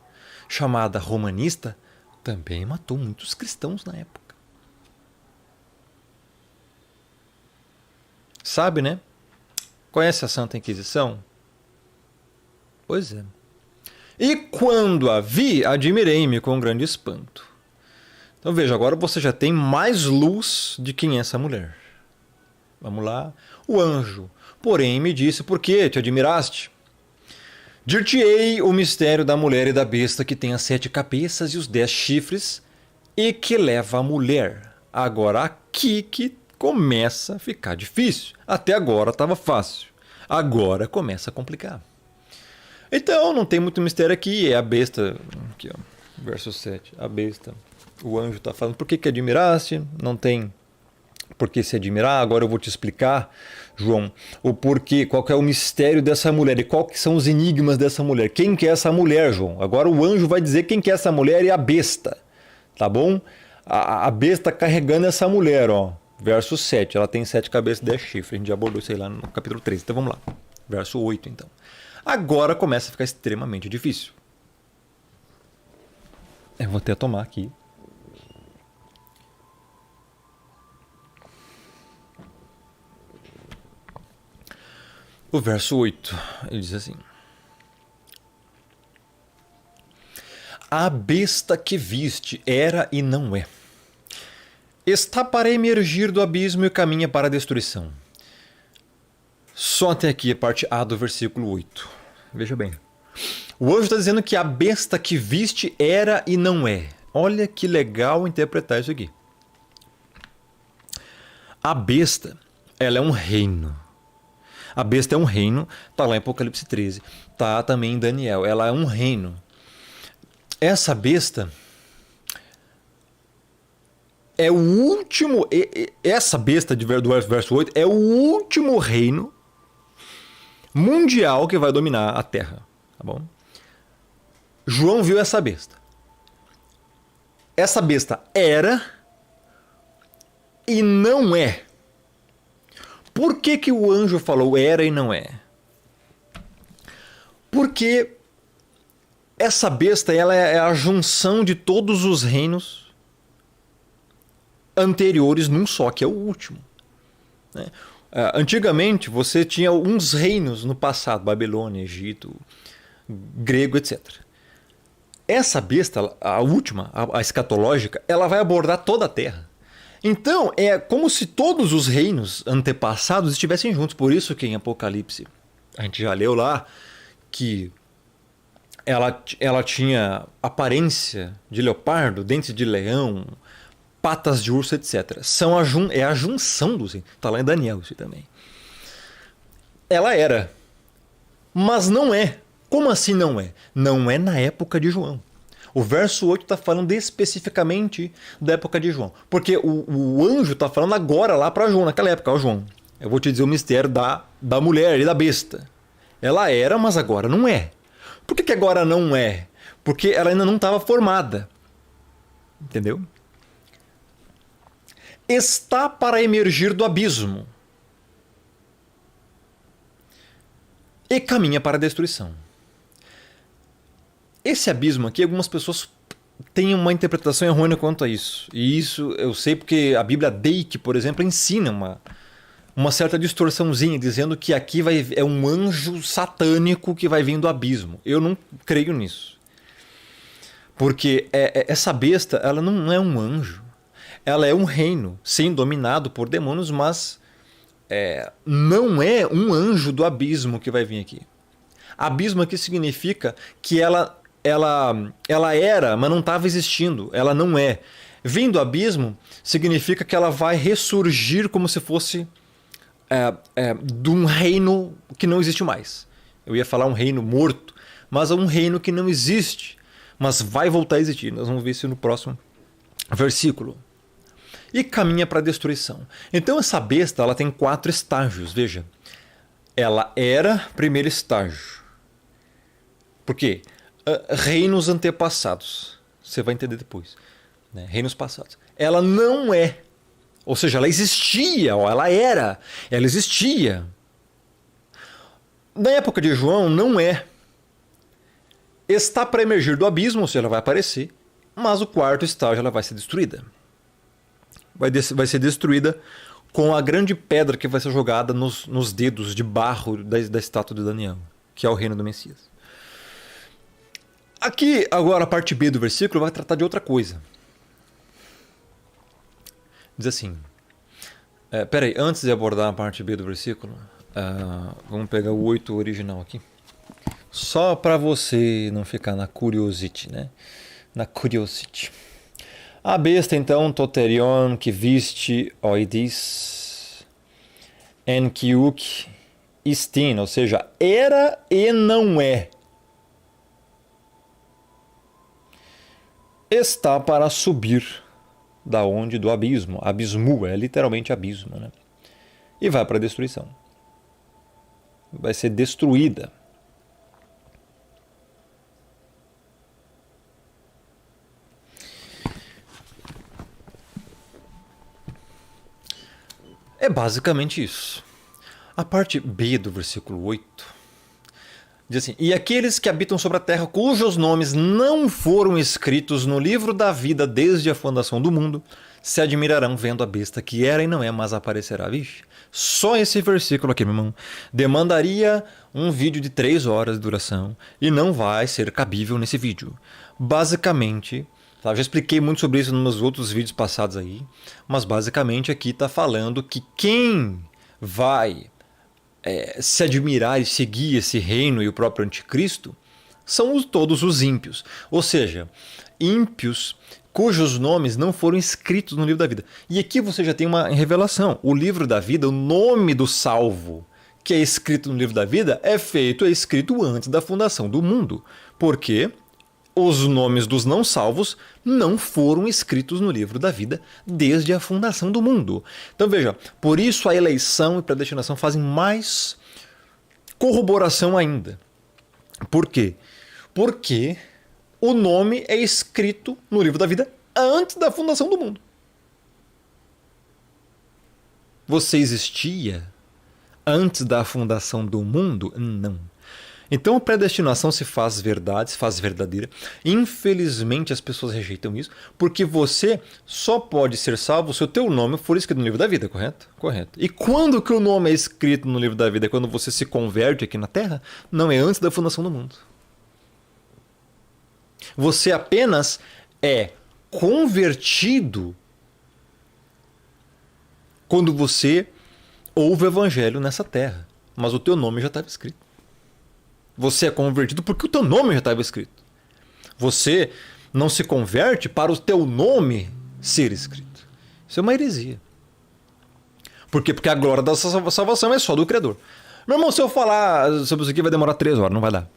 Chamada romanista, também matou muitos cristãos na época. Sabe, né? Conhece a Santa Inquisição? Pois é. E quando a vi, admirei-me com grande espanto. Então veja, agora você já tem mais luz de quem é essa mulher. Vamos lá. O anjo, porém, me disse, por que te admiraste? Dir-te-ei o mistério da mulher e da besta que tem as 7 cabeças e os 10 chifres, e que leva a mulher. Agora aqui que começa a ficar difícil. Até agora estava fácil. Agora começa a complicar. Então não tem muito mistério aqui. É a besta. Aqui, ó, verso 7. A besta. O anjo está falando. Por que admiraste? Não tem por que se admirar. Agora eu vou te explicar, João, o porquê, qual que é o mistério dessa mulher e qual que são os enigmas dessa mulher. Quem que é essa mulher, João? Agora o anjo vai dizer quem que é essa mulher e a besta. Tá bom? A besta carregando essa mulher, ó. Verso 7. Ela tem 7 cabeças e 10 chifres. A gente já abordou isso aí lá no capítulo 13. Então vamos lá. Verso 8, então. Agora começa a ficar extremamente difícil. Eu vou até tomar aqui. O verso 8, ele diz assim: a besta que viste era e não é. Está para emergir do abismo e caminha para a destruição. Só até aqui a parte A do versículo 8. Veja bem. O anjo está dizendo que a besta que viste era e não é. Olha que legal interpretar isso aqui. A besta, ela é um reino. A besta é um reino, está lá em Apocalipse 13, está também em Daniel, ela é um reino. Essa besta é o último, essa besta do verso 8 é o último reino mundial que vai dominar a Terra. Tá bom? João viu essa besta. Essa besta era e não é. Por que que o anjo falou era e não é? Porque essa besta ela é a junção de todos os reinos anteriores num só, que é o último. Né? Antigamente você tinha uns reinos no passado, Babilônia, Egito, grego, etc. Essa besta, a última, a escatológica, ela vai abordar toda a Terra. Então, é como se todos os reinos antepassados estivessem juntos. Por isso que em Apocalipse, a gente já leu lá, que ela tinha aparência de leopardo, dentes de leão, patas de urso, etc. É a junção dos reinos. Está lá em Daniel isso também. Ela era, mas não é. Como assim não é? Não é na época de João. O verso 8 está falando especificamente da época de João. Porque o anjo está falando agora lá para João, naquela época. Ó, João, eu vou te dizer o mistério da mulher e da besta. Ela era, mas agora não é. Por que agora não é? Porque ela ainda não estava formada. Entendeu? Está para emergir do abismo e caminha para a destruição. Esse abismo aqui, algumas pessoas têm uma interpretação errônea quanto a isso. E isso eu sei porque a Bíblia Deike, por exemplo, ensina uma certa distorçãozinha, dizendo que aqui é um anjo satânico que vai vir do abismo. Eu não creio nisso. Porque essa besta, ela não é um anjo. Ela é um reino, sim, dominado por demônios, mas não é um anjo do abismo que vai vir aqui. Abismo aqui significa que ela era, mas não estava existindo. Ela não é. Vindo do abismo significa que ela vai ressurgir como se fosse de um reino que não existe mais. Eu ia falar um reino morto, mas é um reino que não existe, mas vai voltar a existir. Nós vamos ver isso no próximo versículo. E caminha para a destruição. Então essa besta ela tem 4 estágios. Veja, ela era primeiro estágio. Por quê? Reinos antepassados. Você vai entender depois. Né? Reinos passados. Ela não é. Ou seja, ela existia. Ó, ela era. Ela existia. Na época de João, não é. Está para emergir do abismo, ou seja, ela vai aparecer. Mas o 4º estágio ela vai ser destruída. Vai ser destruída com a grande pedra que vai ser jogada nos dedos de barro da estátua de Daniel, que é o reino do Messias. Aqui, agora, a parte B do versículo vai tratar de outra coisa. Diz assim... peraí, antes de abordar a parte B do versículo, vamos pegar o 8 original aqui. Só para você não ficar na curiosity, né? Na curiosity. A besta, então, toterion, que viste oidis, enkiuk istin, ou seja, era e não é. Está para subir da onde? Do abismo. Abismu é literalmente abismo, né? E vai para a destruição. Vai ser destruída. É basicamente isso. A parte B do versículo 8 diz assim: e aqueles que habitam sobre a terra, cujos nomes não foram escritos no livro da vida desde a fundação do mundo, se admirarão vendo a besta que era e não é, mas aparecerá. Vixe, só esse versículo aqui, meu irmão, demandaria um vídeo de 3 horas de duração e não vai ser cabível nesse vídeo. Basicamente, tá, já expliquei muito sobre isso nos outros vídeos passados aí, mas basicamente aqui está falando que quem vai se admirar e seguir esse reino e o próprio anticristo são todos os ímpios. Ou seja, ímpios cujos nomes não foram escritos no livro da vida. E aqui você já tem uma revelação. O livro da vida, o nome do salvo que é escrito no livro da vida é escrito antes da fundação do mundo. Por quê? Os nomes dos não salvos não foram escritos no livro da vida desde a fundação do mundo. Então veja, por isso a eleição e predestinação fazem mais corroboração ainda. Por quê? Porque o nome é escrito no livro da vida antes da fundação do mundo. Você existia antes da fundação do mundo? Não. Então a predestinação se faz verdade, se faz verdadeira. Infelizmente as pessoas rejeitam isso, porque você só pode ser salvo se o teu nome for escrito no livro da vida, correto? Correto. E quando que o nome é escrito no livro da vida? É quando você se converte aqui na Terra? Não, é antes da fundação do mundo. Você apenas é convertido quando você ouve o evangelho nessa terra, mas o teu nome já estava escrito. Você é convertido porque o teu nome já estava escrito. Você não se converte para o teu nome ser escrito. Isso é uma heresia. Por quê? Porque a glória da salvação é só do Criador. Meu irmão, se eu falar sobre isso aqui vai demorar 3 horas, não vai dar.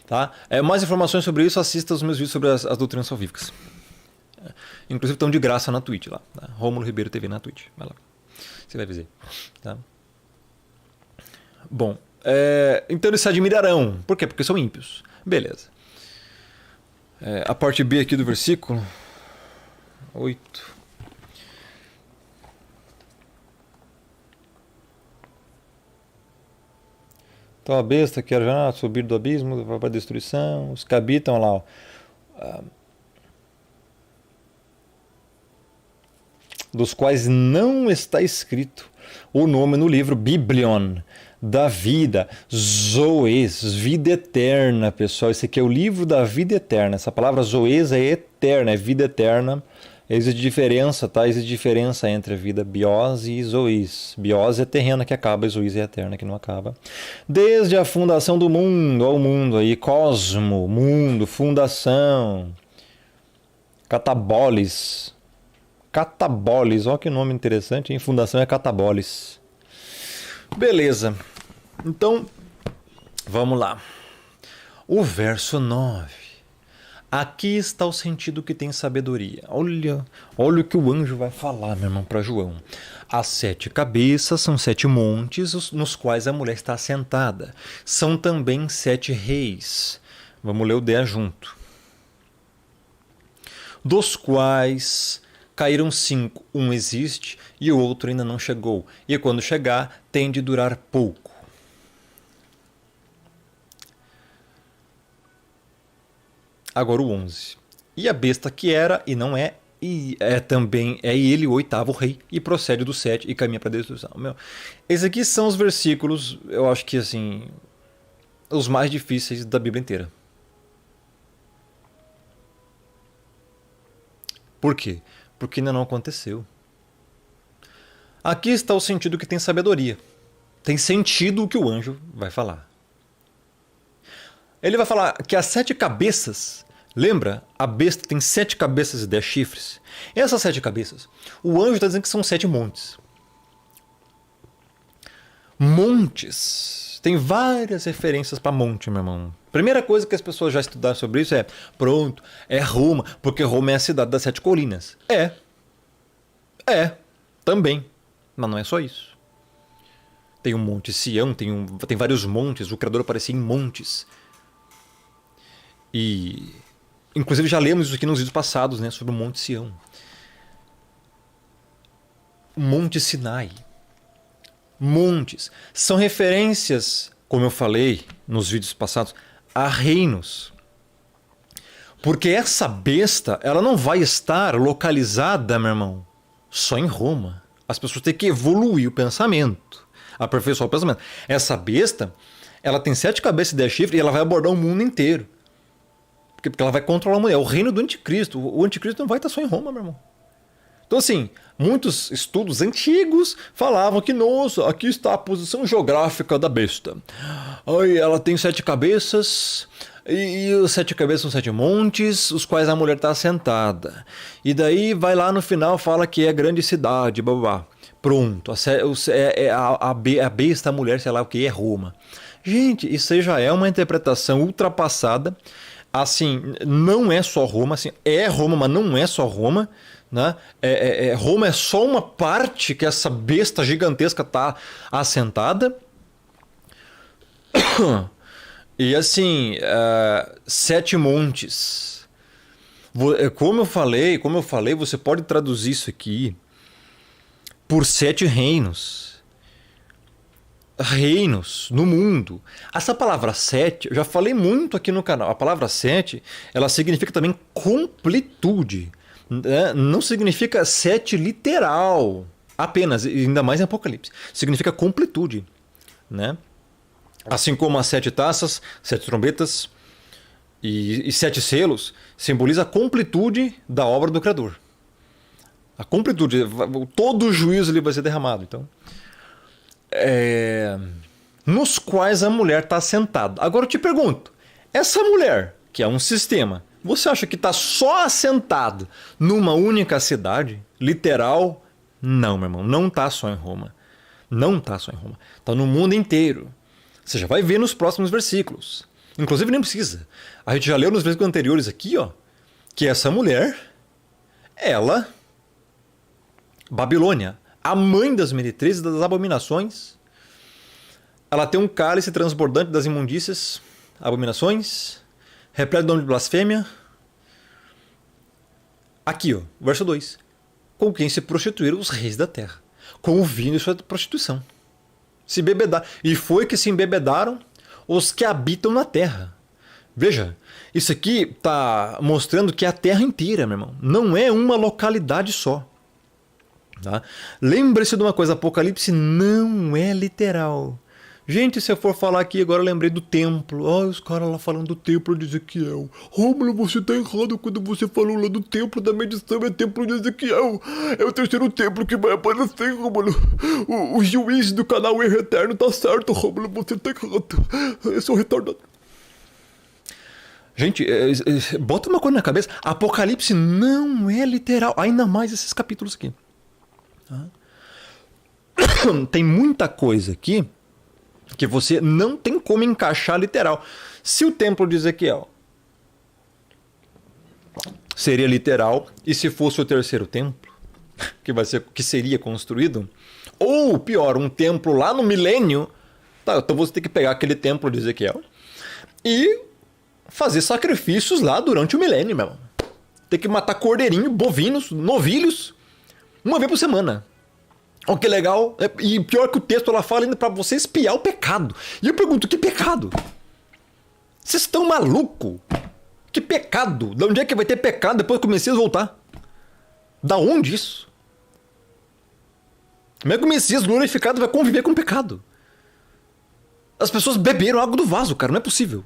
Tá? Mais informações sobre isso, assista os meus vídeos sobre as doutrinas salvíficas. Inclusive estão de graça na Twitch lá. Tá? Rômulo Ribeiro TV na Twitch. Vai lá. Você vai ver. Tá? Bom, então eles se admirarão. Por quê? Porque são ímpios. Beleza. A parte B aqui do versículo 8. Então a besta quer já subir do abismo para a destruição. Os que habitam lá. Dos quais não está escrito o nome no livro Biblion da vida, Zoes, vida eterna, pessoal. Esse aqui é o livro da vida eterna. Essa palavra Zoes é eterna, é vida eterna. Existe diferença, tá? Existe diferença entre a vida bios e Zoes. Bios é terrena que acaba, e Zoes é eterna que não acaba. Desde a fundação do mundo, ao mundo aí, cosmo, mundo, fundação, catabolis. Catabolis, olha que nome interessante, hein? Fundação é catabolis. Beleza. Então, vamos lá. O verso 9. Aqui está o sentido que tem sabedoria. Olha o que o anjo vai falar, meu irmão, para João. As 7 cabeças são 7 montes nos quais a mulher está assentada. São também 7 reis. Vamos ler o 10 junto. Dos quais caíram 5. Um existe e o outro ainda não chegou. E quando chegar, tem de durar pouco. Agora o 11. E a besta que era e não é, e também é ele o 8º rei, e procede do 7 e caminha para a destruição. Esses aqui são os versículos, eu acho que assim, os mais difíceis da Bíblia inteira. Por quê? Porque ainda não aconteceu. Aqui está o sentido que tem sabedoria. Tem sentido o que o anjo vai falar. Ele vai falar que as 7 cabeças Lembra? A besta tem 7 cabeças e 10 chifres. Essas 7 cabeças, o anjo está dizendo que são 7 montes. Montes. Tem várias referências para monte, meu irmão. Primeira coisa que as pessoas já estudaram sobre isso é, pronto, é Roma, porque Roma é a cidade das 7 colinas. Também. Mas não é só isso. Tem um monte Sião, tem vários montes, o Criador aparecia em montes. E inclusive já lemos isso aqui nos vídeos passados, né, sobre o Monte Sião. Monte Sinai. Montes. São referências, como eu falei nos vídeos passados, a reinos. Porque essa besta, ela não vai estar localizada, meu irmão, só em Roma. As pessoas têm que evoluir o pensamento, aperfeiçoar o pensamento. Essa besta, ela tem 7 cabeças e 10 chifres e ela vai abordar o mundo inteiro. Porque ela vai controlar o mundo. É o reino do anticristo. O anticristo não vai estar só em Roma, meu irmão. Então, assim, muitos estudos antigos falavam que, nossa, aqui está a posição geográfica da besta. Ai, ela tem 7 cabeças, e os 7 cabeças são 7 montes, os quais a mulher está assentada. E daí vai lá no final, fala que é grande cidade, babá. Pronto, a besta, a mulher, sei lá o que, é Roma. Gente, isso aí já é uma interpretação ultrapassada. Assim, não é só Roma, assim, é Roma, mas não é só Roma, né? Roma é só uma parte que essa besta gigantesca está assentada. E assim, 7 montes. Como eu falei, você pode traduzir isso aqui por 7 reinos. Reinos no mundo. Essa palavra 7, eu já falei muito aqui no canal. A palavra 7, ela significa também completude. Não significa 7 literal apenas, ainda mais em Apocalipse. Significa completude, né? Assim como as 7 taças, 7 trombetas e 7 selos simboliza a completude da obra do Criador. A completude, todo o juízo ali vai ser derramado. Então, nos quais a mulher está assentada. Agora eu te pergunto, essa mulher, que é um sistema, você acha que está só assentado numa única cidade? Literal? Não, meu irmão, não está só em Roma. Não está só em Roma. Está no mundo inteiro. Você já vai ver nos próximos versículos. Inclusive nem precisa. A gente já leu nos versículos anteriores aqui, ó, que essa mulher, ela, Babilônia, a mãe das meretrizes, das abominações, ela tem um cálice transbordante das imundícias, abominações, repleto de nome de blasfêmia. Aqui, ó, verso 2. Com quem se prostituíram os reis da terra, com o vinho e sua prostituição. Se embebedar. E foi que se embebedaram os que habitam na terra. Veja, isso aqui está mostrando que é a terra inteira, meu irmão. Não é uma localidade só. Tá? Lembre-se de uma coisa, Apocalipse não é literal. Gente, se eu for falar aqui, agora eu lembrei do templo. Olha os caras lá falando do templo de Ezequiel. Rômulo, você tá errado quando você falou lá do templo da medição, é templo de Ezequiel. É o terceiro templo que vai aparecer, Rômulo. O juiz do canal Erro Eterno tá certo, Rômulo, você tá errado. Eu sou retardado. Gente, bota uma coisa na cabeça. Apocalipse não é literal. Ainda mais esses capítulos aqui. Tá? Tem muita coisa aqui que você não tem como encaixar literal. Se o templo de Ezequiel seria literal, e se fosse o terceiro templo que seria construído, ou pior, um templo lá no milênio, tá, então você tem que pegar aquele templo de Ezequiel e fazer sacrifícios lá durante o milênio, meu irmão. Tem que matar cordeirinho, bovinos, novilhos, uma vez por semana. Olha que legal. E pior que o texto lá fala ainda pra você espiar o pecado. E eu pergunto, que pecado? Vocês estão malucos? Que pecado? De onde é que vai ter pecado depois que o Messias voltar? Da onde isso? Como é que o Messias glorificado vai conviver com o pecado? As pessoas beberam água do vaso, cara. Não é possível.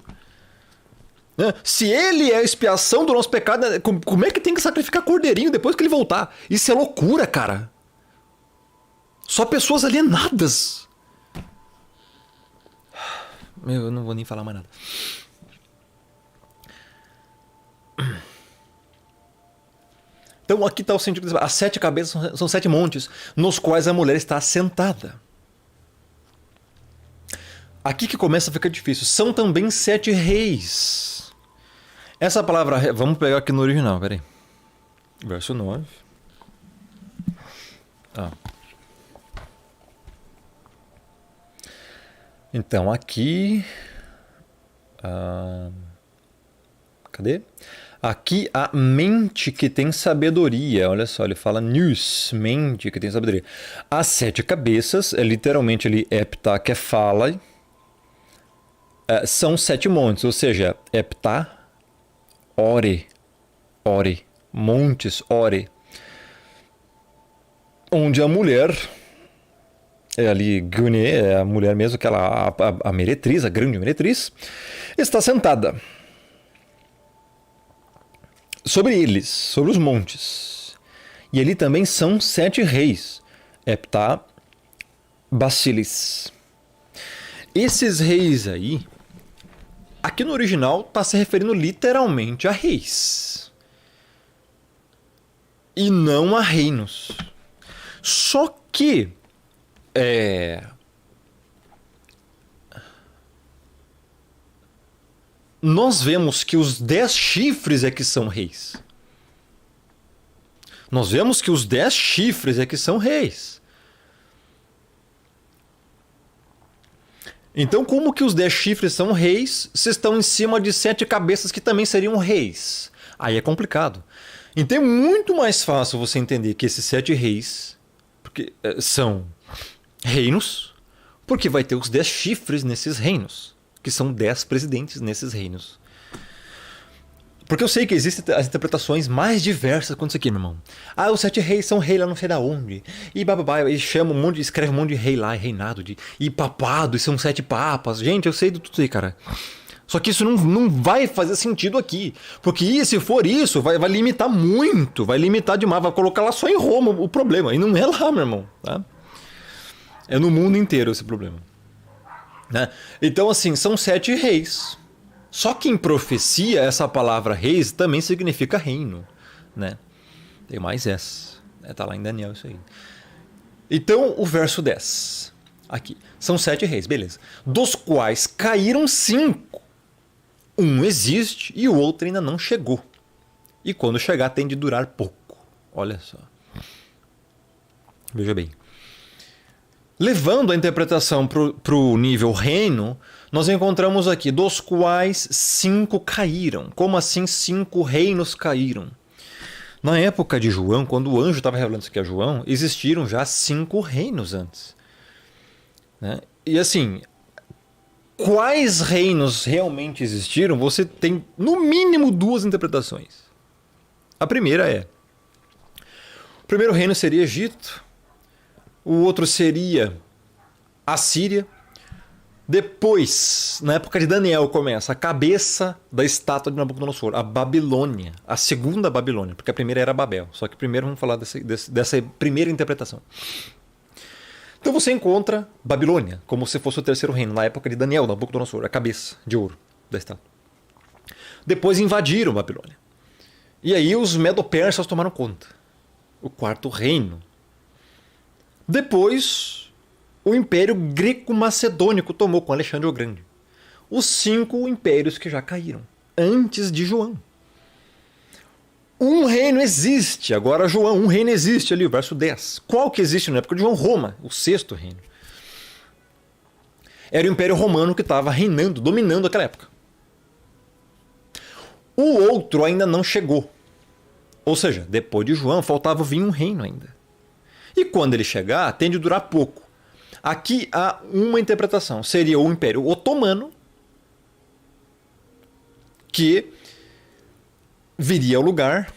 Se ele é a expiação do nosso pecado, como é que tem que sacrificar cordeirinho depois que ele voltar? Isso é loucura, cara. Só pessoas alienadas. Eu não vou nem falar mais nada. Então aqui está o sentido. As 7 cabeças são 7 montes, nos quais a mulher está assentada. Aqui que começa a ficar difícil. São também 7 reis. Essa palavra... Vamos pegar aqui no original, peraí. Verso 9. Então, aqui... cadê? Aqui a mente que tem sabedoria. Olha só, ele fala nous, mente que tem sabedoria. As 7 cabeças, literalmente ali, hepta, que é fala, são 7 montes, ou seja, hepta, ore, montes, ore. Onde a mulher... ali, Gune, é a mulher mesmo, a meretriz, a grande meretriz, está sentada sobre eles, sobre os montes. E ali também são 7 reis, hepta basilis. Esses reis aí, aqui no original, está se referindo literalmente a reis. E não a reinos. Só que nós vemos que os 10 chifres é que são reis. Nós vemos que os 10 chifres é que são reis. Então, como que os 10 chifres são reis se estão em cima de 7 cabeças que também seriam reis? Aí é complicado. Então é muito mais fácil você entender que esses 7 reis são reinos, porque vai ter os 10 chifres nesses reinos, que são 10 presidentes nesses reinos. Porque eu sei que existem as interpretações mais diversas quanto isso aqui, meu irmão. Os 7 reis são rei lá não sei da onde. E bababá, e chama escreve um monte de rei lá, reinado, e papado, e são 7 papas. Gente, eu sei de tudo isso aí, cara. Só que isso não vai fazer sentido aqui. Porque se for isso, vai limitar muito, vai limitar demais, vai colocar lá só em Roma o problema. E não é lá, meu irmão, tá? É no mundo inteiro esse problema. Né? Então, assim, são 7 reis. Só que em profecia, essa palavra reis também significa reino. Né? Tem mais essa. Tá lá em Daniel isso aí. Então, o verso 10. Aqui. São 7 reis, beleza. Dos quais caíram 5. Um existe e o outro ainda não chegou. E quando chegar tem de durar pouco. Olha só. Veja bem. Levando a interpretação para o nível reino, nós encontramos aqui, dos quais 5 caíram. Como assim 5 reinos caíram? Na época de João, quando o anjo estava revelando isso aqui a João, existiram já 5 reinos antes. Né? E assim, quais reinos realmente existiram, você tem no mínimo 2 interpretações. A primeira é, o primeiro reino seria Egito, o outro seria a Síria. Depois, na época de Daniel, começa a cabeça da estátua de Nabucodonosor, a Babilônia, a segunda Babilônia, porque a primeira era Babel. Só que primeiro vamos falar dessa primeira interpretação. Então você encontra Babilônia, como se fosse o terceiro reino, na época de Daniel, Nabucodonosor, a cabeça de ouro da estátua. Depois invadiram Babilônia. E aí os medo-persas tomaram conta. O quarto reino. Depois, o Império Greco-Macedônico tomou com Alexandre o Grande. Os 5 impérios que já caíram, antes de João. Um reino existe, agora João, um reino existe ali, o verso 10. Qual que existe na época de João? Roma, o 6º reino. Era o Império Romano que estava reinando, dominando aquela época. O outro ainda não chegou. Ou seja, depois de João, faltava vir um reino ainda. E quando ele chegar, tende a durar pouco. Aqui há uma interpretação. Seria o Império Otomano, que viria ao lugar,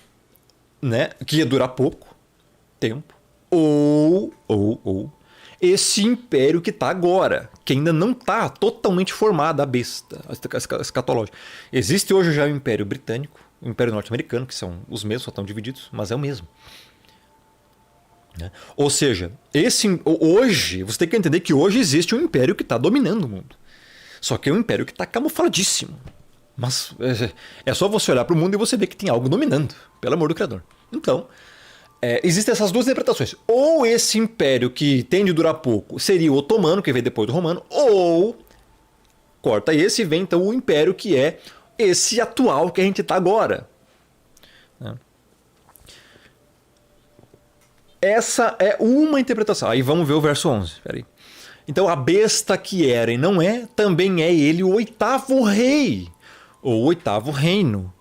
né, que ia durar pouco tempo. Ou esse império que está agora, que ainda não está totalmente formada a besta escatológica. Existe hoje já o Império Britânico, o Império Norte-Americano, que são os mesmos, só estão divididos, mas é o mesmo. Ou seja, hoje, você tem que entender que hoje existe um império que está dominando o mundo. Só que é um império que está camufladíssimo. Mas é só você olhar para o mundo e você ver que tem algo dominando, pelo amor do Criador. Então, existem essas duas interpretações. Ou esse império que tende a durar pouco seria o otomano, que veio depois do romano, ou corta esse e vem então o império que é esse atual que a gente está agora. Essa é uma interpretação. Aí vamos ver o verso 11. Peraí. Então, a besta que era e não é, também é ele o oitavo rei, ou oitavo reino,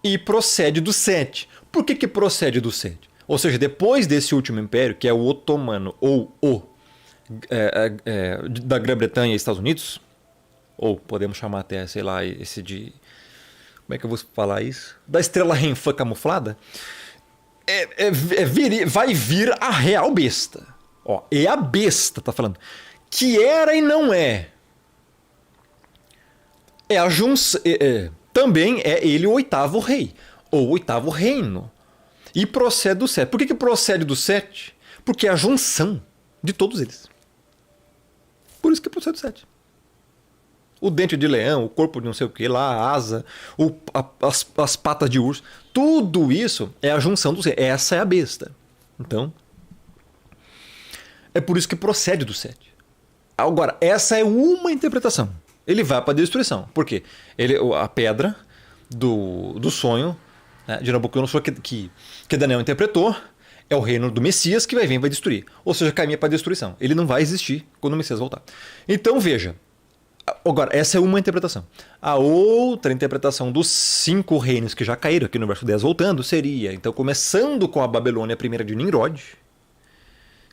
e procede do 7. Por que procede do 7? Ou seja, depois desse último império, que é o otomano, ou da Grã-Bretanha e Estados Unidos, ou podemos chamar até, sei lá, esse de... Como é que eu vou falar isso? Da estrela Renfã camuflada, vai vir a real besta. Ó, é a besta, tá falando. Que era e não é. É a junção. Também é ele o oitavo rei. Ou o oitavo reino. E procede do 7. Por que procede do 7? Porque é a junção de todos eles. Por isso que procede do 7. O dente de leão, o corpo de não sei o que lá, a asa, as patas de urso. Tudo isso é a junção do 7. Essa é a besta. Então... é por isso que procede do 7. Agora, essa é uma interpretação. Ele vai para a destruição. Por quê? A pedra do sonho, né, de Nabucodonosor que Daniel interpretou é o reino do Messias que vai vir e vai destruir. Ou seja, caminha para a destruição. Ele não vai existir quando o Messias voltar. Então veja. Agora, essa é uma interpretação. A outra interpretação dos 5 reinos que já caíram, aqui no verso 10 voltando, seria, então, começando com a Babilônia, a primeira de Nimrod,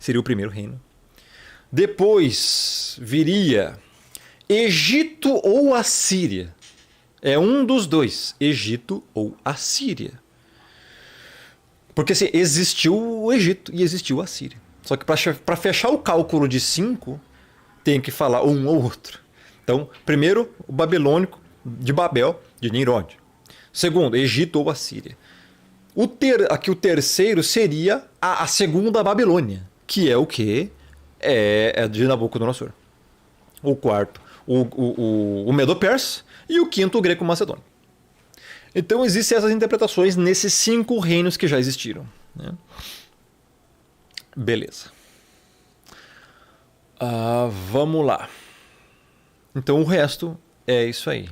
seria o primeiro reino. Depois viria Egito ou Assíria. É um dos dois, Egito ou Assíria. Porque assim, existiu o Egito e existiu a Assíria. Só que para fechar o cálculo de 5, tem que falar um ou outro. Então, primeiro, o babilônico de Babel, de Nimrod. Segundo, Egito ou Assíria. Aqui o terceiro seria a segunda Babilônia, que é o quê? É de Nabucodonosor. O quarto, o Medo-Persa, e o quinto, o Greco-Macedônio. Então existem essas interpretações nesses 5 reinos que já existiram, né? Beleza. Vamos lá. Então o resto é isso aí,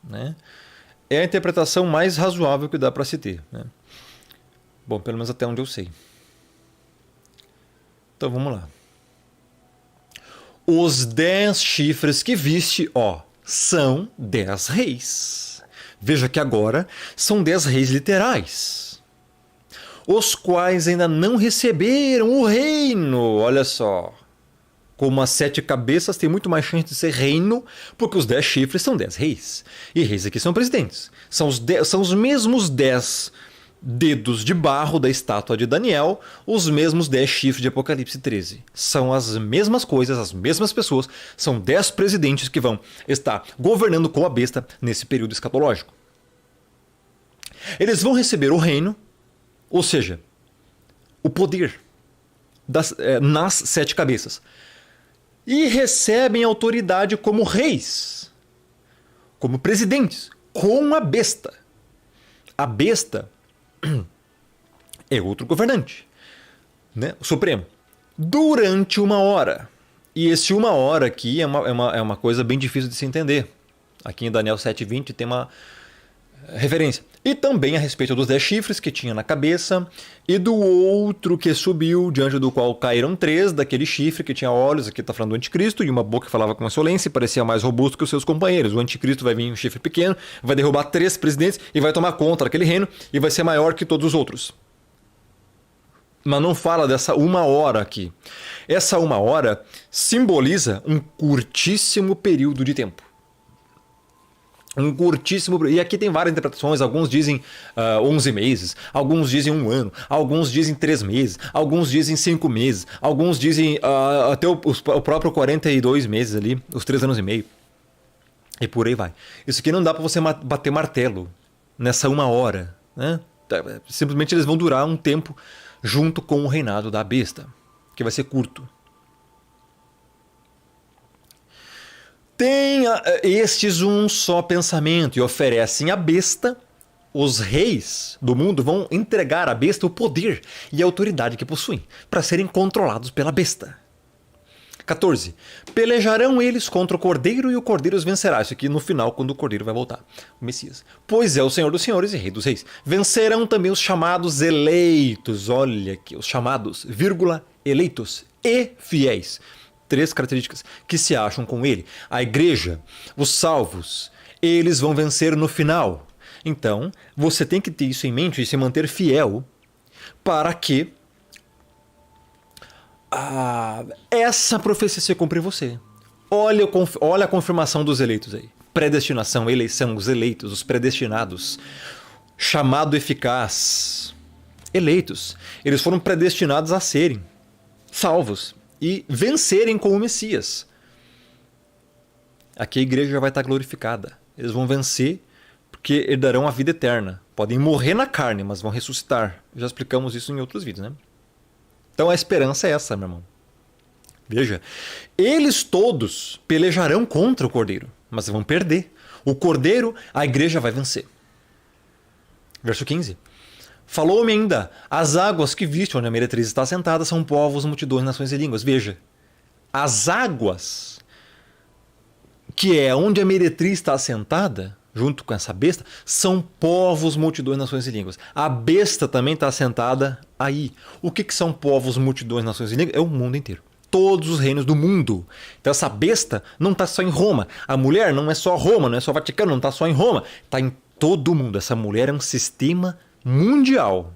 né? É a interpretação mais razoável que dá para se ter, né? Bom, pelo menos até onde eu sei. Então vamos lá. Os 10 chifres que viste, são 10 reis. Veja que agora são 10 reis literais, os quais ainda não receberam o reino. Olha só. Como as 7 cabeças tem muito mais chance de ser reino, porque os 10 chifres são 10 reis. E reis aqui são presidentes. São os mesmos 10 dedos de barro da estátua de Daniel, os mesmos 10 chifres de Apocalipse 13. São as mesmas coisas, as mesmas pessoas. São 10 presidentes que vão estar governando com a besta nesse período escatológico. Eles vão receber o reino, ou seja, o poder nas 7 cabeças. E recebem autoridade como reis, como presidentes, com a besta. A besta é outro governante, né? O Supremo. Durante 1 hora. E esse 1 hora aqui é uma coisa bem difícil de se entender. Aqui em Daniel 7:20 tem uma referência. E também a respeito dos 10 chifres que tinha na cabeça e do outro que subiu, diante do qual caíram 3 daquele chifre que tinha olhos, aqui está falando do anticristo, e uma boca que falava com insolência e parecia mais robusto que os seus companheiros. O anticristo vai vir em um chifre pequeno, vai derrubar 3 presidentes e vai tomar conta daquele reino e vai ser maior que todos os outros. Mas não fala dessa 1 hora aqui. Essa 1 hora simboliza um curtíssimo período de tempo. Um curtíssimo... E aqui tem várias interpretações. Alguns dizem 11 meses, alguns dizem 1 ano, alguns dizem 3 meses, alguns dizem 5 meses, alguns dizem até o próprio 42 meses ali, os 3 anos e meio. E por aí vai. Isso aqui não dá para você bater martelo nessa 1 hora, né? Simplesmente eles vão durar um tempo junto com o reinado da besta, que vai ser curto. Tenha estes um só pensamento e oferecem à besta. Os reis do mundo vão entregar à besta o poder e a autoridade que possuem, para serem controlados pela besta. 14. Pelejarão eles contra o cordeiro e o cordeiro os vencerá. Isso aqui no final, quando o cordeiro vai voltar, o Messias. Pois é o Senhor dos senhores e Rei dos reis. Vencerão também os chamados eleitos. Olha aqui, os chamados, vírgula, eleitos e fiéis. 3 características que se acham com ele. A igreja, os salvos, eles vão vencer no final. Então, você tem que ter isso em mente e se manter fiel para que essa profecia se cumpra em você. Olha a confirmação dos eleitos aí. Predestinação, eleição, os eleitos, os predestinados. Chamado eficaz. Eleitos. Eles foram predestinados a serem salvos e vencerem com o Messias. Aqui a igreja já vai estar glorificada. Eles vão vencer porque herdarão a vida eterna. Podem morrer na carne, mas vão ressuscitar. Já explicamos isso em outros vídeos, né? Então a esperança é essa, meu irmão. Veja, eles todos pelejarão contra o cordeiro, mas vão perder. O cordeiro, a igreja vai vencer. Verso 15. Falou-me ainda, as águas que viste onde a meretriz está sentada são povos, multidões, nações e línguas. Veja, as águas, que é onde a meretriz está assentada, junto com essa besta, são povos, multidões, nações e línguas. A besta também está assentada aí. O que são povos, multidões, nações e línguas? É o mundo inteiro. Todos os reinos do mundo. Então essa besta não está só em Roma. A mulher não é só Roma, não é só Vaticano, não está só em Roma. Está em todo o mundo. Essa mulher é um sistema mundial.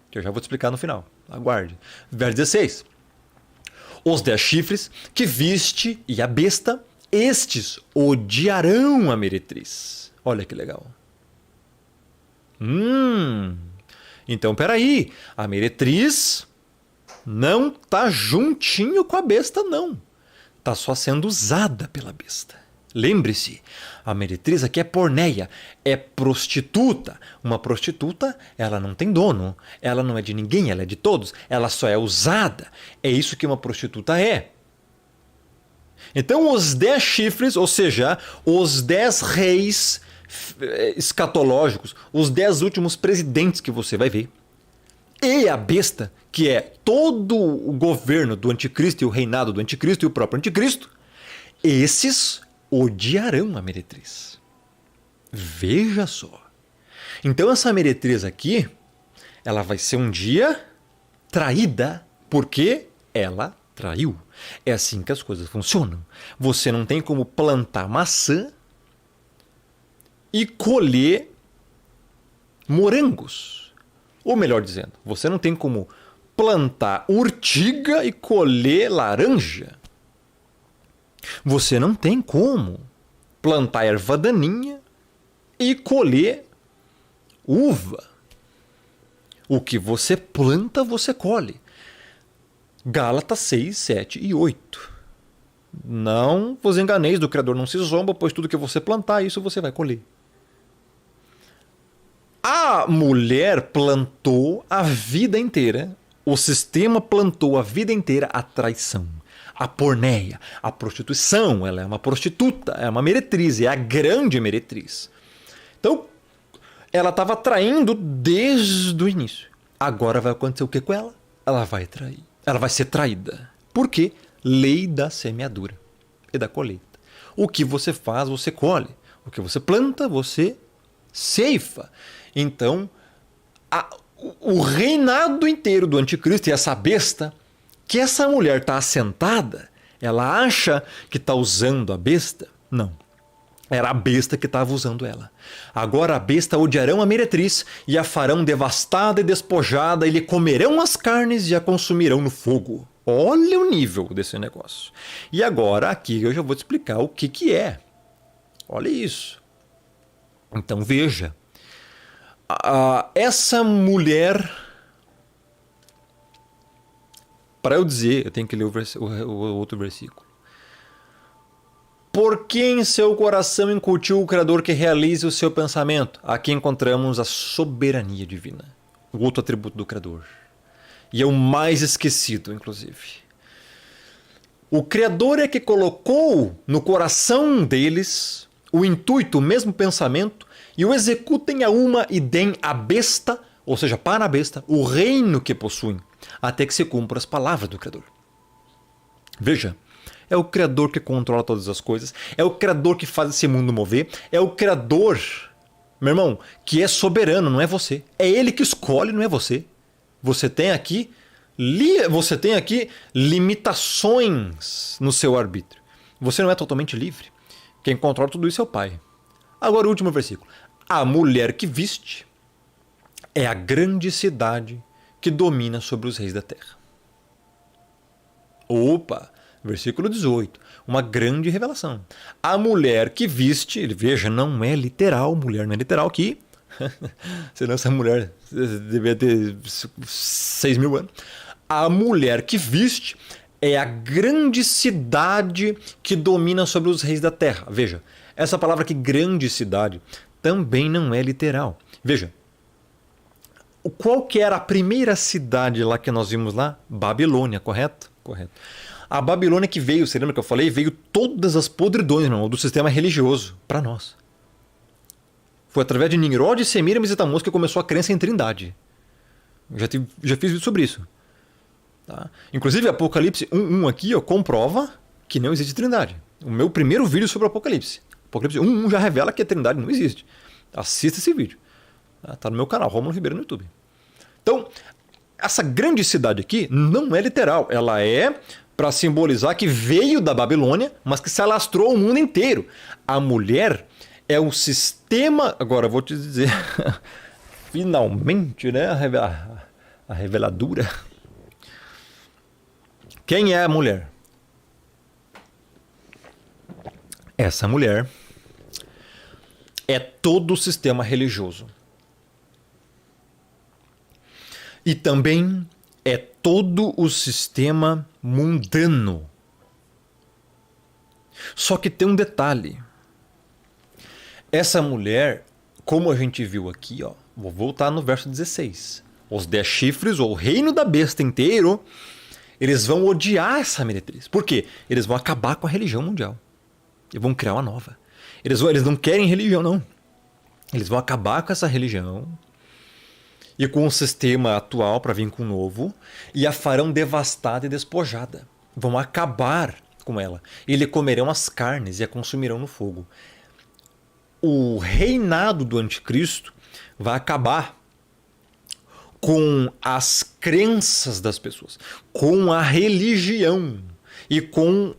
Que eu já vou te explicar no final. Aguarde. Verso 16. Os 10 chifres que viste e a besta, estes odiarão a meretriz. Olha que legal. Então, peraí. A meretriz não está juntinho com a besta, não. Está só sendo usada pela besta. Lembre-se, a meretriz aqui é porneia, é prostituta. Uma prostituta, ela não tem dono. Ela não é de ninguém, ela é de todos. Ela só é usada. É isso que uma prostituta é. Então os 10 chifres, ou seja, os 10 reis escatológicos, os 10 últimos presidentes que você vai ver, e a besta, que é todo o governo do anticristo e o reinado do anticristo e o próprio anticristo, esses odiarão a meretriz. Veja só. Então essa meretriz aqui, ela vai ser um dia traída, porque ela traiu. É assim que as coisas funcionam. Você não tem como plantar maçã e colher morangos. Ou melhor dizendo, você não tem como plantar urtiga e colher laranja. Você não tem como plantar erva daninha e colher uva. O que você planta, você colhe. Gálatas 6, 7 e 8. Não vos enganeis, do Criador não se zomba, pois tudo que você plantar, isso você vai colher. A mulher plantou a vida inteira, o sistema plantou a vida inteira a traição, a porneia, a prostituição. Ela é uma prostituta, é uma meretriz, é a grande meretriz. Então, ela estava traindo desde o início. Agora vai acontecer o que com ela? Ela vai trair. Ela vai ser traída. Por quê? Lei da semeadura e da colheita. O que você faz, você colhe. O que você planta, você ceifa. Então, o reinado inteiro do anticristo e essa besta, que essa mulher está assentada, ela acha que está usando a besta? Não. Era a besta que estava usando ela. Agora a besta odiarão a meretriz e a farão devastada e despojada, e lhe comerão as carnes e a consumirão no fogo. Olha o nível desse negócio. E agora aqui eu já vou te explicar o que é. Olha isso. Então veja. Essa mulher, para eu dizer, eu tenho que ler o outro versículo. Porque em seu coração incutiu o Criador que realize o seu pensamento. Aqui encontramos a soberania divina, o outro atributo do Criador. E é o mais esquecido, inclusive. O Criador é que colocou no coração deles o intuito, o mesmo pensamento, e o executem a uma e deem a besta, ou seja, para a besta, o reino que possuem, até que se cumpram as palavras do Criador. Veja, é o Criador que controla todas as coisas, é o Criador que faz esse mundo mover, é o Criador, meu irmão, que é soberano, não é você. É Ele que escolhe, não é você. Você tem aqui limitações no seu arbítrio. Você não é totalmente livre. Quem controla tudo isso é o Pai. Agora o último versículo. A mulher que viste é a grande cidade que domina sobre os reis da terra. Opa! Versículo 18. Uma grande revelação. A mulher que viste, veja, não é literal, mulher não é literal aqui. Senão essa mulher devia ter 6.000 anos. A mulher que viste é a grande cidade que domina sobre os reis da terra. Veja, essa palavra aqui, grande cidade, também não é literal. Veja, qual que era a primeira cidade lá que nós vimos lá? Babilônia, correto? Correto. A Babilônia que veio, você lembra que eu falei? Veio todas as podridões, irmão, do sistema religioso para nós. Foi através de Nimrod, Semiramis e Tammuz que começou a crença em trindade. Já fiz vídeo sobre isso. Tá? Inclusive, Apocalipse 1.1 aqui comprova que não existe trindade. O meu primeiro vídeo sobre Apocalipse. Apocalipse 1.1 já revela que a trindade não existe. Assista esse vídeo. Tá no meu canal, Rômulo Ribeiro no YouTube. Então, essa grande cidade aqui não é literal. Ela é para simbolizar que veio da Babilônia, mas que se alastrou o mundo inteiro. A mulher é o sistema... Agora, eu vou te dizer... Finalmente, né? A reveladura. Quem é a mulher? Essa mulher é todo o sistema religioso. E também é todo o sistema mundano. Só que tem um detalhe. Essa mulher, como a gente viu aqui, ó, vou voltar no verso 16. Os 10 chifres, ou o reino da besta inteiro, eles vão odiar essa meretriz. Por quê? Eles vão acabar com a religião mundial. E vão criar uma nova. Eles não querem religião, não. Eles vão acabar com essa religião e com o sistema atual para vir com o novo, e a farão devastada e despojada. Vão acabar com ela. E lhe comerão as carnes e a consumirão no fogo. O reinado do anticristo vai acabar com as crenças das pessoas, com a religião e com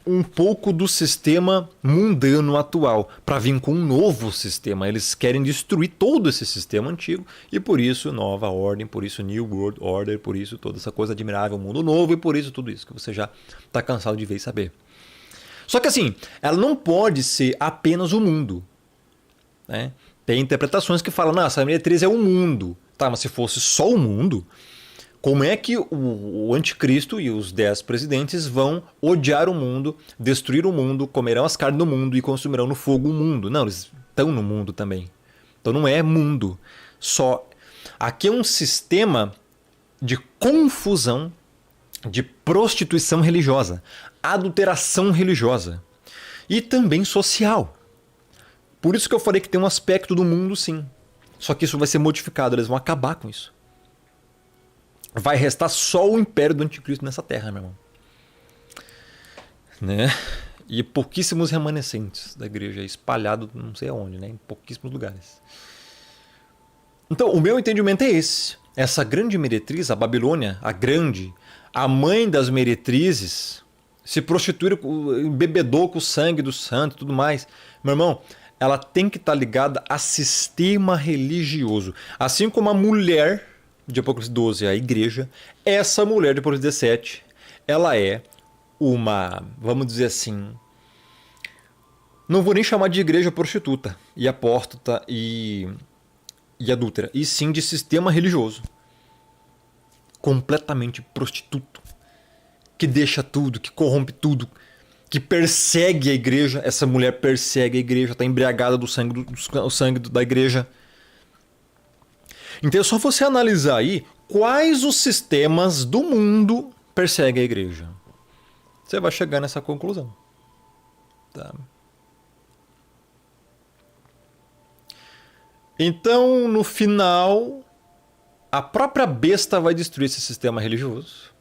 um pouco do sistema mundano atual, para vir com um novo sistema. Eles querem destruir todo esse sistema antigo, e por isso nova ordem, por isso New World Order, por isso toda essa coisa admirável, mundo novo, e por isso tudo isso que você já está cansado de ver e saber. Só que assim, ela não pode ser apenas o mundo, né? Tem interpretações que falam, não, essa meretriz é o mundo. Tá, mas se fosse só o mundo, como é que o anticristo e os 10 presidentes vão odiar o mundo, destruir o mundo, comerão as carnes do mundo e consumirão no fogo o mundo? Não, eles estão no mundo também. Então não é mundo só. Aqui é um sistema de confusão, de prostituição religiosa, adulteração religiosa e também social. Por isso que eu falei que tem um aspecto do mundo, sim. Só que isso vai ser modificado, eles vão acabar com isso. Vai restar só o império do anticristo nessa terra, meu irmão. Né? E pouquíssimos remanescentes da igreja, espalhados não sei aonde, né? Em pouquíssimos lugares. Então, o meu entendimento é esse. Essa grande meretriz, a Babilônia, a grande, a mãe das meretrizes, se prostituir, embebedou com o sangue do santo e tudo mais. Meu irmão, ela tem que estar ligada a sistema religioso. Assim como a mulher de Apocalipse 12, a igreja, essa mulher de Apocalipse 17, ela é uma, vamos dizer assim, não vou nem chamar de igreja prostituta e apóstata e adúltera, e sim de sistema religioso. Completamente prostituto. Que deixa tudo, que corrompe tudo, que persegue a igreja. Essa mulher persegue a igreja, está embriagada do sangue da igreja. Então é só você analisar aí quais os sistemas do mundo perseguem a igreja. Você vai chegar nessa conclusão. Tá? Então, no final, a própria besta vai destruir esse sistema religioso.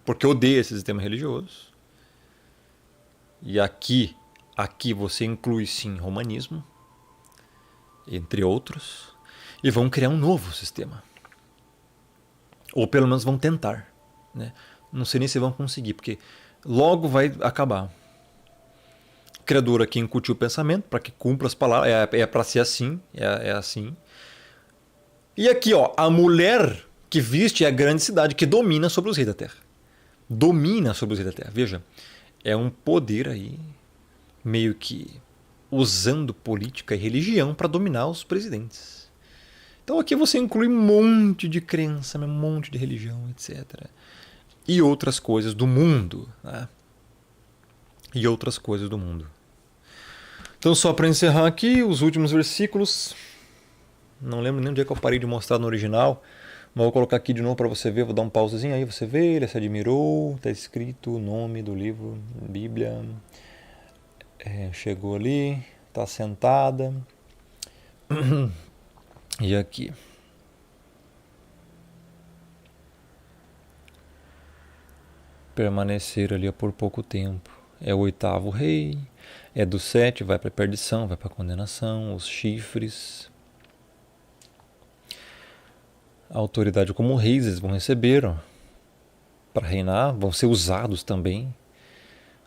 Porque odeia esse sistema religioso. E aqui você inclui sim romanismo, entre outros, e vão criar um novo sistema. Ou pelo menos vão tentar. Né? Não sei nem se vão conseguir, porque logo vai acabar. O criador aqui incutiu o pensamento para que cumpra as palavras. É para ser assim, é assim. E aqui, ó, a mulher que viste é a grande cidade que domina sobre os reis da terra. Domina sobre os reis da terra. Veja, é um poder aí, meio que usando política e religião para dominar os presidentes. Então aqui você inclui um monte de crença, um monte de religião, etc. E outras coisas do mundo. Né? E outras coisas do mundo. Então só para encerrar aqui, os últimos versículos. Não lembro nem onde é que eu parei de mostrar no original. Mas vou colocar aqui de novo para você ver. Vou dar um pausazinho aí, você vê. Ele se admirou. Está escrito o nome do livro, Bíblia. Chegou ali. Está sentada. E aqui. Permanecer ali por pouco tempo. É o 8º rei. É do 7, vai para a perdição, vai para a condenação. Os chifres. A autoridade como reis eles vão receber para reinar, vão ser usados também,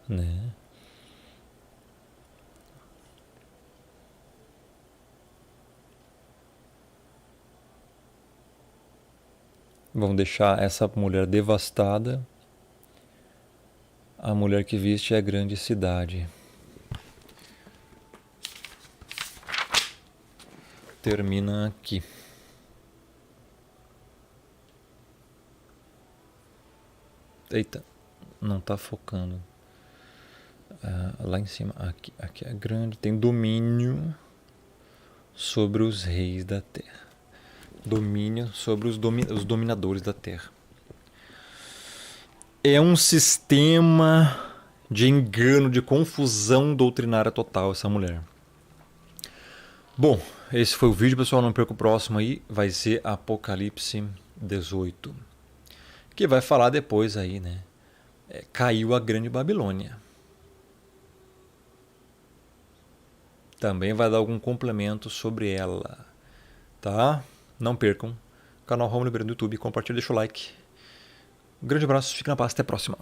né? Vão deixar essa mulher devastada. A mulher que viste é a grande cidade. Termina aqui. Eita, não está focando. Lá em cima, aqui é grande, tem domínio sobre os reis da terra. Domínio sobre os dominadores da terra. É um sistema de engano, de confusão doutrinária total essa mulher. Bom, esse foi o vídeo, pessoal. Não perca o próximo aí. Vai ser Apocalipse 18. Que vai falar depois aí, né? Caiu a grande Babilônia. Também vai dar algum complemento sobre ela. Tá? Não percam. Canal Romulo Libero no YouTube. Compartilha, deixa o like. Um grande abraço. Fique na paz. Até a próxima.